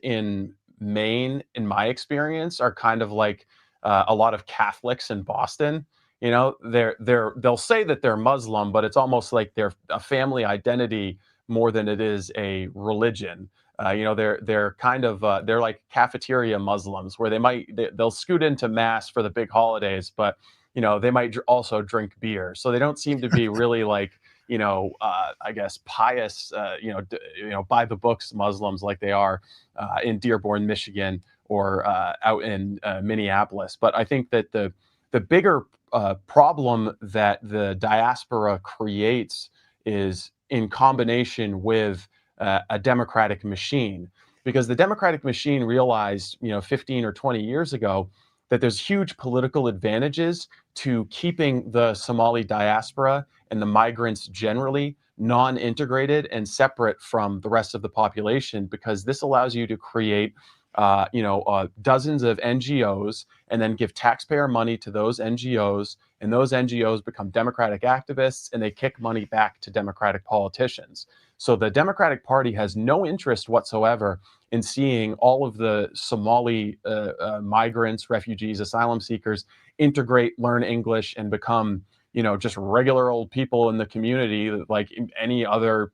in Maine, in my experience, are kind of like a lot of Catholics in Boston. They'll say that they're Muslim, but it's almost like they're a family identity more than it is a religion. They're kind of they're like cafeteria Muslims, where they'll scoot into mass for the big holidays, but they might also drink beer. So they don't seem to be really like I guess pious by the books Muslims like they are in Dearborn, Michigan, or out in Minneapolis. But I think that the bigger problem that the diaspora creates is in combination with a democratic machine, because the democratic machine realized, 15 or 20 years ago, that there's huge political advantages to keeping the Somali diaspora and the migrants generally non-integrated and separate from the rest of the population, because this allows you to create dozens of NGOs and then give taxpayer money to those NGOs, and those NGOs become Democratic activists and they kick money back to Democratic politicians. So the Democratic Party has no interest whatsoever in seeing all of the Somali migrants, refugees, asylum seekers integrate, learn English, and become, just regular old people in the community like any other,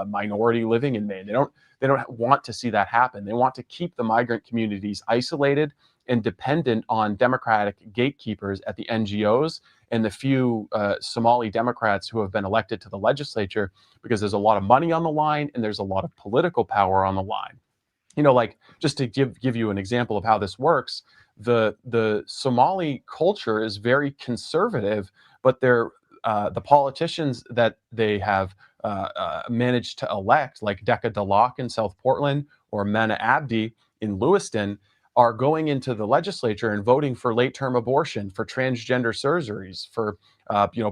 minority living in Maine. They don't want to see that happen. They want to keep the migrant communities isolated and dependent on Democratic gatekeepers at the NGOs and the few Somali Democrats who have been elected to the legislature, because there's a lot of money on the line and there's a lot of political power on the line. Like, just to give you an example of how this works, the Somali culture is very conservative, but they're the politicians that they have managed to elect, like Decca Dallak in South Portland or Mana Abdi in Lewiston, are going into the legislature and voting for late-term abortion, for transgender surgeries, for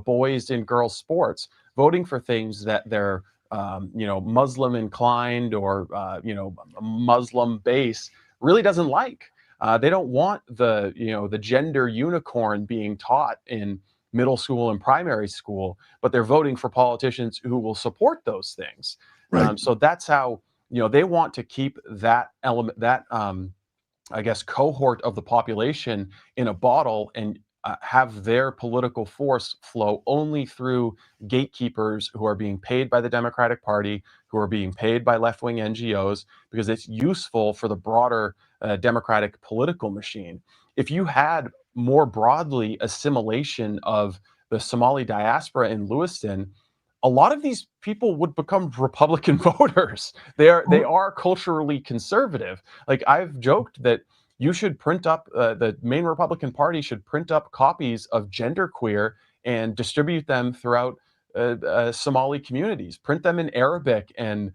boys and girls sports, voting for things that they're Muslim inclined or Muslim base really doesn't like. They don't want the gender unicorn being taught in middle school and primary school, but they're voting for politicians who will support those things. Right. So that's how they want to keep that element, that I guess, cohort of the population in a bottle, and have their political force flow only through gatekeepers who are being paid by the Democratic Party, who are being paid by left-wing NGOs, because it's useful for the broader Democratic political machine. If you had more broadly assimilation of the Somali diaspora in Lewiston, a lot of these people would become Republican voters. They are culturally conservative. Like, I've joked that you should print up, the Maine Republican Party should print up copies of Genderqueer and distribute them throughout Somali communities. Print them in Arabic and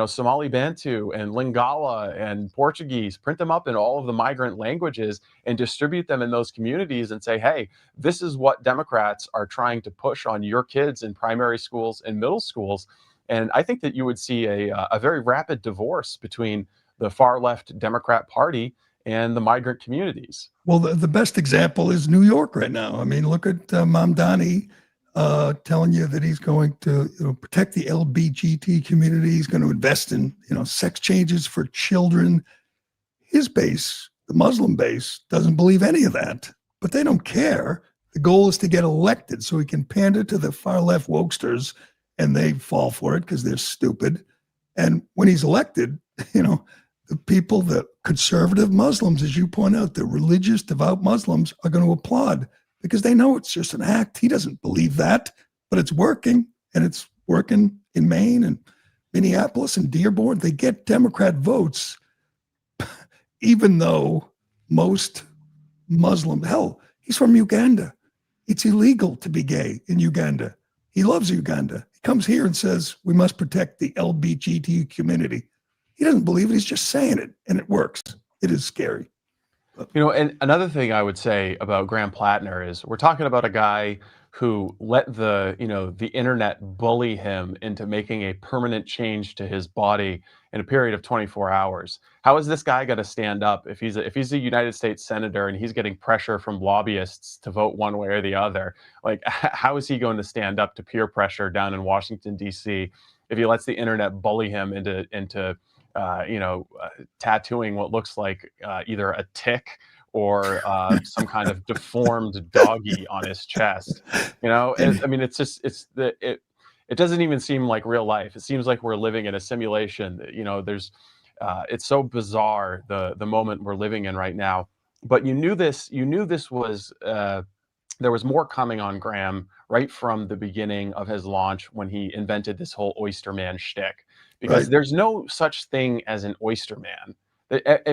Somali Bantu and Lingala and Portuguese. Print them up in all of the migrant languages and distribute them in those communities and say, hey, this is what Democrats are trying to push on your kids in primary schools and middle schools. And I think that you would see a very rapid divorce between the far left Democrat Party and the migrant communities. Well, the best example is New York right now. I mean, look at Mamdani telling you that he's going to protect the LGBT community. He's going to invest in sex changes for children. His base, the Muslim base, doesn't believe any of that, but they don't care. The goal is to get elected so he can pander to the far left wokesters, and they fall for it because they're stupid. And when he's elected, the people, the conservative Muslims, as you point out, the religious, devout Muslims, are going to applaud because they know it's just an act. He doesn't believe that, but it's working, and it's working in Maine and Minneapolis and Dearborn. They get Democrat votes, even though most Muslim, hell, he's from Uganda. It's illegal to be gay in Uganda. He loves Uganda. He comes here and says, we must protect the LGBT community. He doesn't believe it. He's just saying it, and it works. It is scary. And another thing I would say about Graham Plattner is we're talking about a guy who let the internet bully him into making a permanent change to his body in a period of 24 hours. How is this guy going to stand up if he's a United States senator and he's getting pressure from lobbyists to vote one way or the other? Like, how is he going to stand up to peer pressure down in Washington, D.C. if he lets the internet bully him into tattooing what looks like either a tick or some kind of deformed doggy on his chest? It doesn't even seem like real life. It seems like we're living in a simulation. It's so bizarre, the moment we're living in right now. But you knew this was there was more coming on Graham right from the beginning of his launch, when he invented this whole oyster man shtick. Because there's no such thing as an oyster man.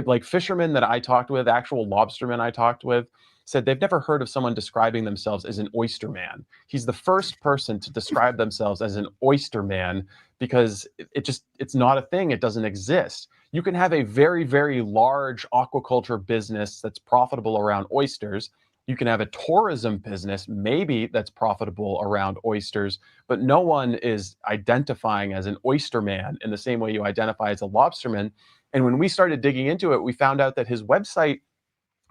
Like fishermen that I talked with, actual lobstermen I talked with, said they've never heard of someone describing themselves as an oyster man. He's the first person to describe themselves as an oyster man because it's not a thing. It doesn't exist. You can have a very, very large aquaculture business that's profitable around oysters. You can have a tourism business, maybe that's profitable around oysters, but no one is identifying as an oyster man in the same way you identify as a lobsterman. And when we started digging into it, we found out that his website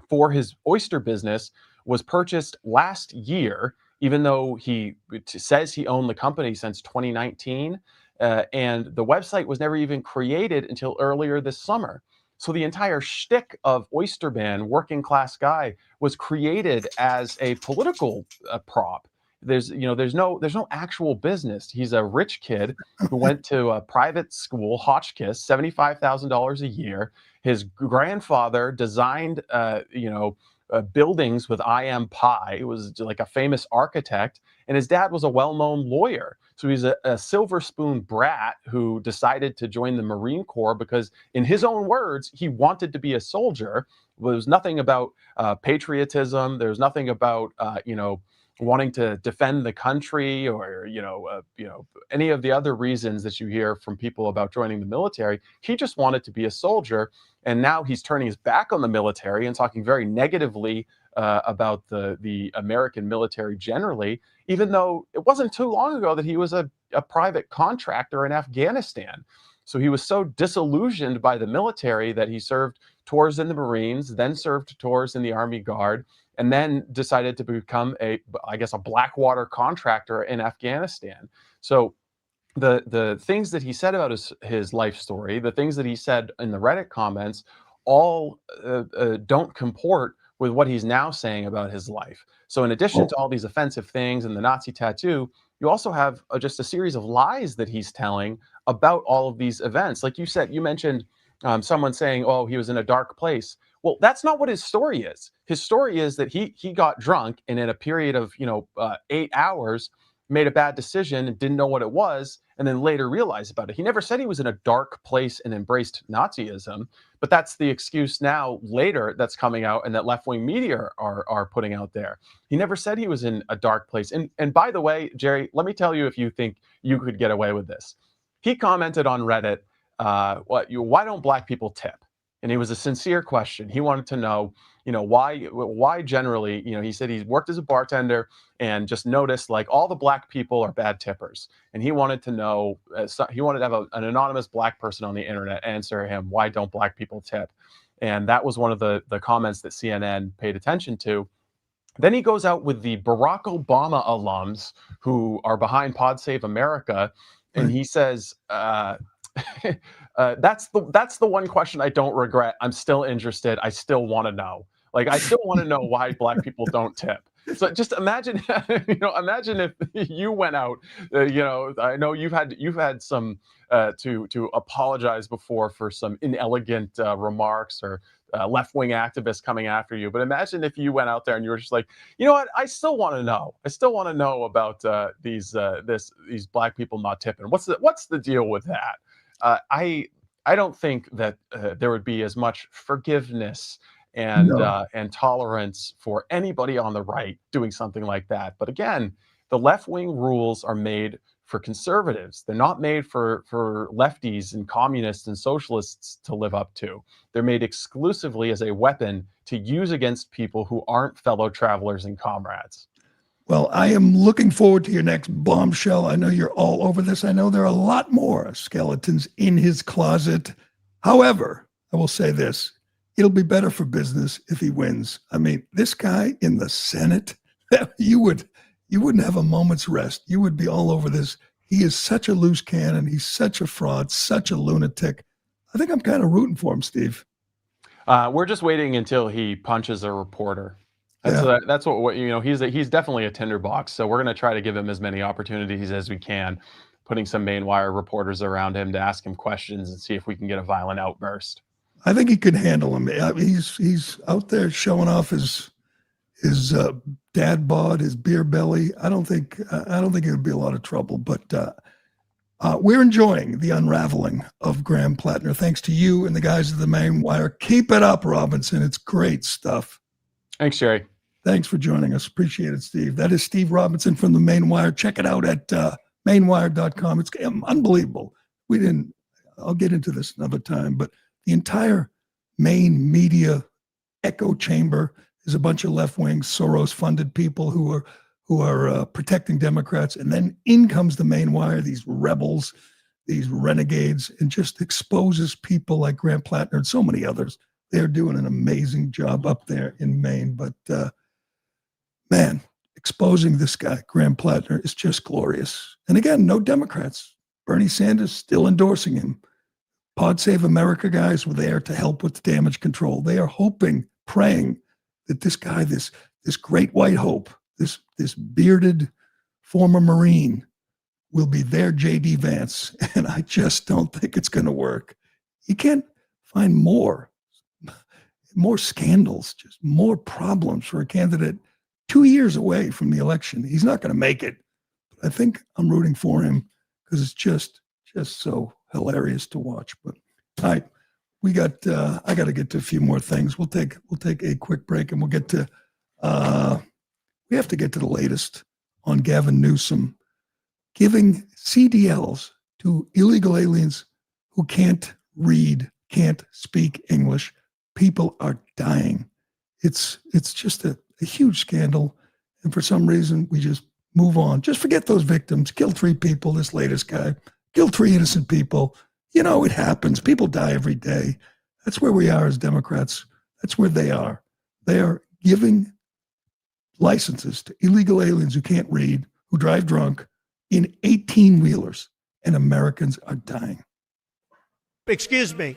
for his oyster business was purchased last year, even though he says he owned the company since 2019. And the website was never even created until earlier this summer. So the entire shtick of oyster man, working class guy, was created as a political prop. There's no actual business. He's a rich kid who went to a private school, Hotchkiss, $75,000 a year. His grandfather designed, buildings with IM Pi. It was like a famous architect, and his dad was a well-known lawyer. So he's a silver spoon brat who decided to join the Marine Corps because, in his own words, he wanted to be a soldier. There was nothing about patriotism. There was nothing about wanting to defend the country or any of the other reasons that you hear from people about joining the military. He just wanted to be a soldier, and now he's turning his back on the military and talking very negatively about the American military generally, even though it wasn't too long ago that he was a private contractor in Afghanistan. So he was so disillusioned by the military that he served tours in the Marines, then served tours in the Army Guard, and then decided to become a Blackwater contractor in Afghanistan. So the things that he said about his life story, the things that he said in the Reddit comments, all don't comport with what he's now saying about his life. So in addition to all these offensive things and the Nazi tattoo, you also have just a series of lies that he's telling about all of these events. Like you said, you mentioned someone saying, oh, he was in a dark place. Well, that's not what his story is. His story is that he got drunk and in a period of 8 hours made a bad decision and didn't know what it was, and then later realized about it. He never said he was in a dark place and embraced Nazism, but that's the excuse now later that's coming out and that left-wing media are putting out there. He never said he was in a dark place. And by the way, Gerry, let me tell you if you think you could get away with this. He commented on Reddit, why don't black people tip? And it was a sincere question. He wanted to know, why generally, he said he worked as a bartender and just noticed like all the black people are bad tippers. And he wanted to know, he wanted to have an anonymous black person on the internet answer him, why don't black people tip? And that was one of the comments that CNN paid attention to. Then he goes out with the Barack Obama alums who are behind Pod Save America. And he says, that's the one question I don't regret. I'm still interested. I still want to know. Like, I still want to know why black people don't tip. So just imagine, imagine if you went out, I know you've had some to apologize before for some inelegant remarks or left-wing activists coming after you. But imagine if you went out there and you were just like, you know what? I still want to know. I still want to know about these black people not tipping. What's the deal with that? I don't think that there would be as much forgiveness and tolerance for anybody on the right doing something like that. But again, the left-wing rules are made for conservatives. They're not made for lefties and communists and socialists to live up to. They're made exclusively as a weapon to use against people who aren't fellow travelers and comrades. Well, I am looking forward to your next bombshell. I know you're all over this. I know there are a lot more skeletons in his closet. However, I will say this. It'll be better for business if he wins. I mean, this guy in the Senate, you wouldn't have a moment's rest. You would be all over this. He is such a loose cannon. He's such a fraud, such a lunatic. I think I'm kind of rooting for him, Steve. We're just waiting until he punches a reporter. That's what he's definitely a tinderbox. So we're going to try to give him as many opportunities as we can, putting some main wire reporters around him to ask him questions and see if we can get a violent outburst. I think he could handle him. He's out there showing off his dad bod, his beer belly. I don't think it would be a lot of trouble. But we're enjoying the unraveling of Graham Plattner. Thanks to you and the guys of the main wire. Keep it up, Robinson. It's great stuff. Thanks, Gerry. Thanks for joining us. Appreciate it, Steve. That is Steve Robinson from the Main Wire. Check it out at mainwire.com. It's unbelievable. I'll get into this another time, but the entire main media echo chamber is a bunch of left-wing Soros-funded people who are protecting Democrats. And then in comes the Main Wire, these rebels, these renegades, and just exposes people like Grant Plattner and so many others. They're doing an amazing job up there in Maine. But man, exposing this guy, Grant Plattner, is just glorious. And again, no Democrats. Bernie Sanders still endorsing him. Pod Save America guys were there to help with the damage control. They are hoping, praying that this guy, this great white hope, this bearded former Marine will be their J.D. Vance. And I just don't think it's going to work. You can't find more scandals, just more problems for a candidate 2 years away from the election. He's not going to make it. But I think I'm rooting for him because it's just so hilarious to watch. But all right, I got to get to a few more things. We'll take a quick break and we'll get to we have to get to the latest on Gavin Newsom giving CDLs to illegal aliens who can't read, can't speak English. People are dying. It's just a huge scandal. And for some reason, we just move on. Just forget those victims. Kill 3 people, this latest guy. Kill 3 innocent people. You know, it happens. People die every day. That's where we are as Democrats. That's where they are. They are giving licenses to illegal aliens who can't read, who drive drunk, in 18-wheelers, and Americans are dying. Excuse me.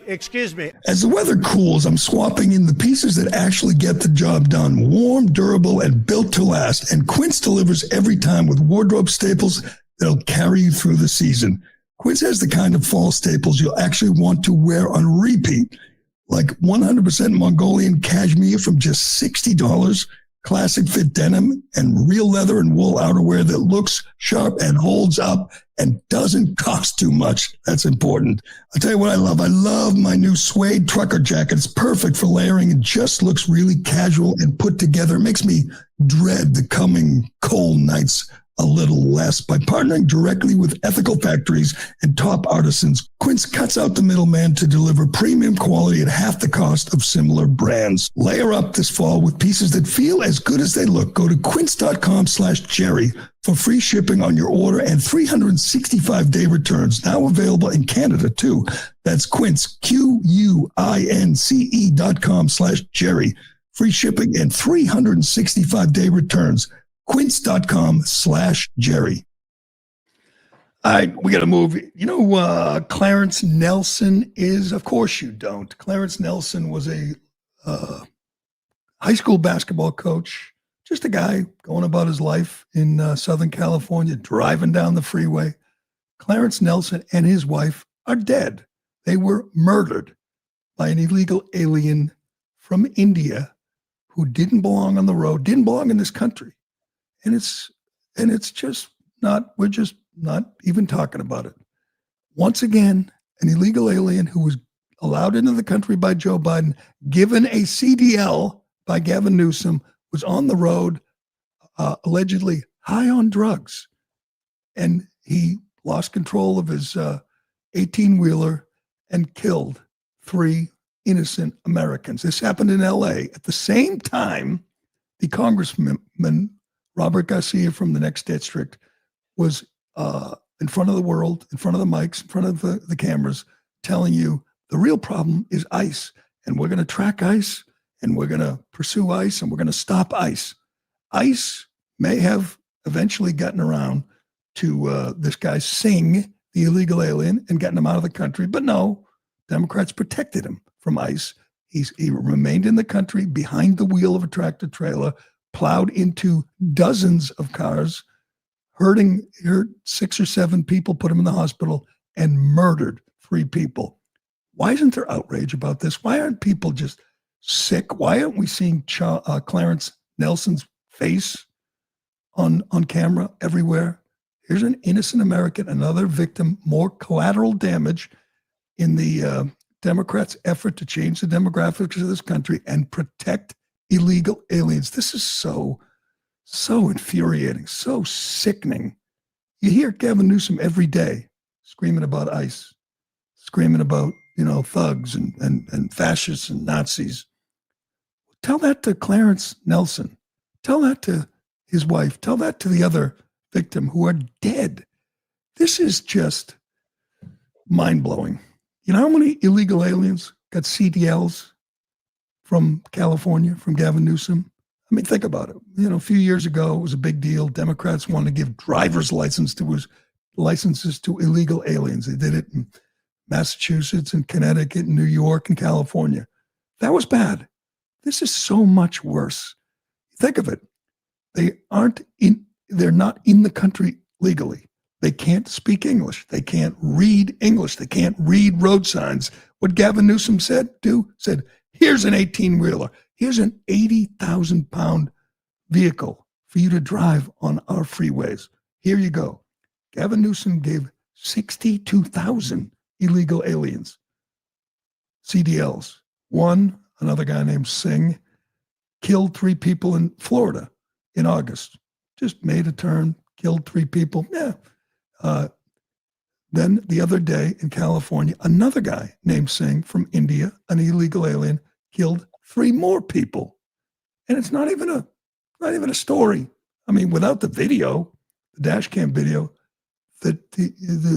As the weather cools, I'm swapping in the pieces that actually get the job done. Warm, durable, and built to last. And Quince delivers every time with wardrobe staples that'll carry you through the season. Quince has the kind of fall staples you'll actually want to wear on repeat, like 100% Mongolian cashmere from just $60, classic fit denim, and real leather and wool outerwear that looks sharp and holds up and doesn't cost too much. That's important. I'll tell you what I love. I love my new suede trucker jacket. It's perfect for layering and just looks really casual and put together. It makes me dread the coming cold nights a little less. By partnering directly with ethical factories and top artisans, Quince cuts out the middleman to deliver premium quality at half the cost of similar brands. Layer up this fall with pieces that feel as good as they look. Go to quince.com/Jerry for free shipping on your order and 365-day returns. Now available in Canada too. That's Quince, QUINCE.com/Jerry. Free shipping and 365-day returns. Quince.com/Jerry. All right, we got to move. You know who Clarence Nelson is? Of course you don't. Clarence Nelson was a high school basketball coach, just a guy going about his life in Southern California, driving down the freeway. Clarence Nelson and his wife are dead. They were murdered by an illegal alien from India who didn't belong on the road, didn't belong in this country. And it's just not, we're just not even talking about it. Once again, an illegal alien who was allowed into the country by Joe Biden, given a CDL by Gavin Newsom, was on the road, allegedly high on drugs. And he lost control of his 18-wheeler and killed 3 innocent Americans. This happened in LA. At the same time, the congressman, Robert Garcia from the next district, was in front of the world, in front of the mics, in front of the cameras, telling you the real problem is ICE. And we're going to track ICE, and we're going to pursue ICE, and we're going to stop ICE. ICE may have eventually gotten around to this guy Singh, the illegal alien, and gotten him out of the country. But no, Democrats protected him from ICE. He remained in the country behind the wheel of a tractor trailer, plowed into dozens of cars, hurt 6 or 7 people, put them in the hospital, and murdered 3 people. Why isn't there outrage about this? Why aren't people just sick? Why aren't we seeing Clarence Nelson's face on camera everywhere? Here's an innocent American, another victim, more collateral damage in the Democrats' effort to change the demographics of this country and protect illegal aliens. This is so infuriating, so sickening. You hear Gavin Newsom every day screaming about ICE, screaming about, thugs and fascists and Nazis. Tell that to Clarence Nelson. Tell that to his wife. Tell that to the other victim who are dead. This is just mind-blowing. You know how many illegal aliens got CDLs from California, from Gavin Newsom? I mean, think about it. A few years ago, it was a big deal. Democrats wanted to give driver's licenses to illegal aliens. They did it in Massachusetts and Connecticut and New York and California. That was bad. This is so much worse. Think of it. They're not in the country legally. They can't speak English. They can't read English. They can't read road signs. What Gavin Newsom said, here's an 18-wheeler. Here's an 80,000-pound vehicle for you to drive on our freeways. Here you go. Gavin Newsom gave 62,000 illegal aliens CDLs. Another guy named Singh, killed 3 people in Florida in August. Just made a turn, killed 3 people. Yeah. Then the other day in California, another guy named Singh from India, an illegal alien, killed 3 more people. And it's not even a story. I mean, without the video, the dash cam video, the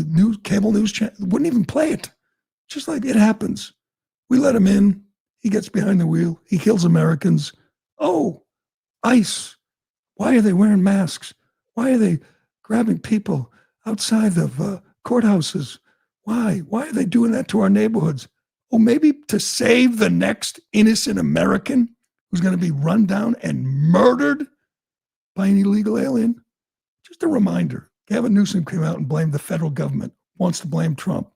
news, cable news channel wouldn't even play it. Just like it happens. We let him in. He gets behind the wheel. He kills Americans. Oh, ICE. Why are they wearing masks? Why are they grabbing people outside of courthouses? Why? Why are they doing that to our neighborhoods? Oh, maybe to save the next innocent American who's going to be run down and murdered by an illegal alien? Just a reminder. Gavin Newsom came out and blamed the federal government, wants to blame Trump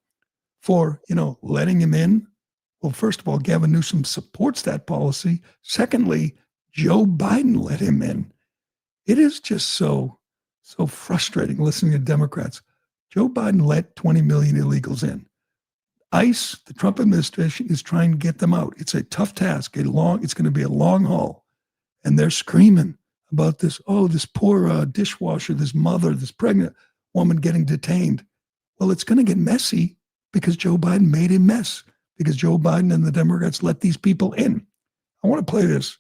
for, letting him in. Well, first of all, Gavin Newsom supports that policy. Secondly, Joe Biden let him in. It is just so frustrating listening to Democrats. Joe Biden let 20 million illegals in. ICE, the Trump administration, is trying to get them out. It's a tough task. It's going to be a long haul. And they're screaming about this, this poor dishwasher, this mother, this pregnant woman getting detained. Well, it's going to get messy because Joe Biden made a mess, because Joe Biden and the Democrats let these people in. I want to play this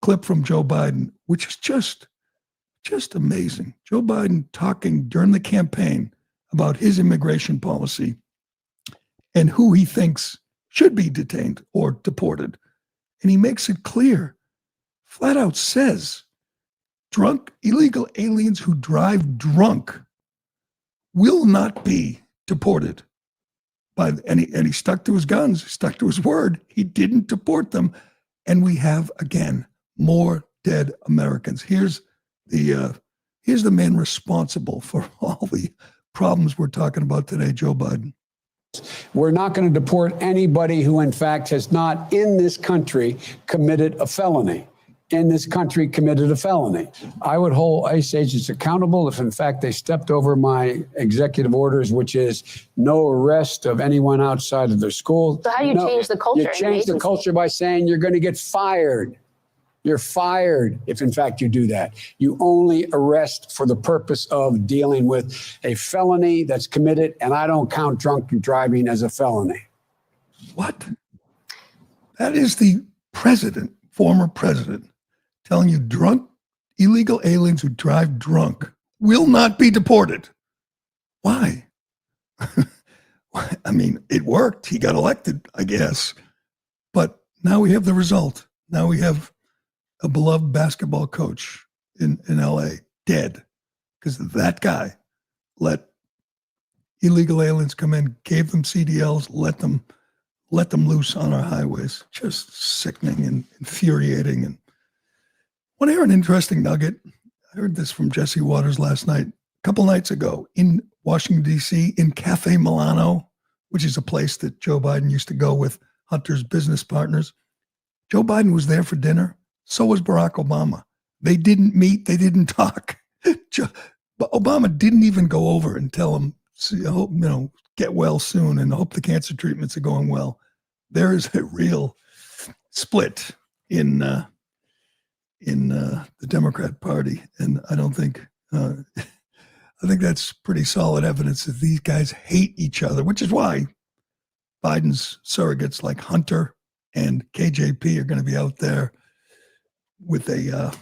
clip from Joe Biden, which is just amazing. Joe Biden talking during the campaign about his immigration policy and who he thinks should be detained or deported. And he makes it clear, flat out says, illegal aliens who drive drunk will not be deported. And he stuck to his guns, stuck to his word. He didn't deport them. And we have, again, more dead Americans. Here's the man responsible for all the problems we're talking about today, Joe Biden. We're not going to deport anybody who, in fact, has not in this country committed a felony. I would hold ICE agents accountable if, in fact, they stepped over my executive orders, which is no arrest of anyone outside of their school. So how do you change the culture? You change the culture by saying you're going to get fired. You're fired if, in fact, you do that. You only arrest for the purpose of dealing with a felony that's committed, and I don't count drunk driving as a felony. What? That is the president, former president, telling you illegal aliens who drive drunk will not be deported. Why? I mean, it worked. He got elected, I guess. But now we have the result. Now we have a beloved basketball coach in LA dead because that guy let illegal aliens come in, gave them CDLs, let them loose on our highways. Just sickening and infuriating. And want to hear an interesting nugget? I heard this from Jesse Waters last night, a couple nights ago in Washington, D.C., in Cafe Milano, which is a place that Joe Biden used to go with Hunter's business partners. Joe Biden was there for dinner. So was Barack Obama. They didn't meet. They didn't talk. But Obama didn't even go over and tell him, get well soon and hope the cancer treatments are going well. There is a real split in in the Democrat Party, and I don't think. I think that's pretty solid evidence that these guys hate each other, which is why Biden's surrogates like Hunter and KJP are going to be out there with a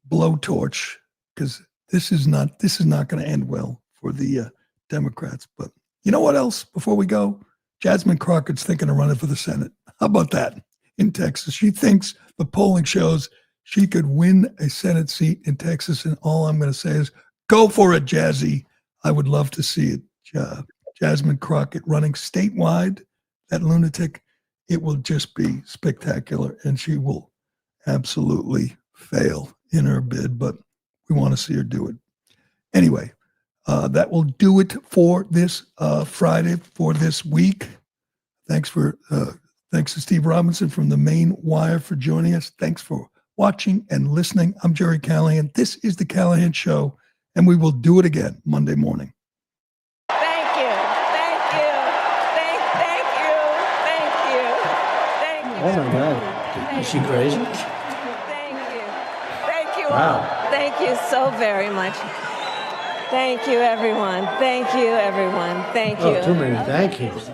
blowtorch, because this is not going to end well for the Democrats. But you know what else? Before we go, Jasmine Crockett's thinking of running for the Senate. How about that? In Texas, she thinks the polling shows she could win a Senate seat in Texas, and all I'm going to say is, go for it, Jazzy. I would love to see it. Jasmine Crockett running statewide, that lunatic. It will just be spectacular, and she will absolutely fail in her bid, but we want to see her do it. Anyway, that will do it for this Friday, for this week. Thanks to Steve Robinson from the Main Wire for joining us. Thanks for watching and listening. I'm Gerry Callahan. This is The Callahan Show, and we will do it again Monday morning. Thank you. Thank you. Thank you. Thank you. Thank you. Oh, my God. Is she crazy? Thank you. Thank you. Wow. Thank you so very much. Thank you, everyone. Thank you, everyone. Thank you. Oh, too many thank yous.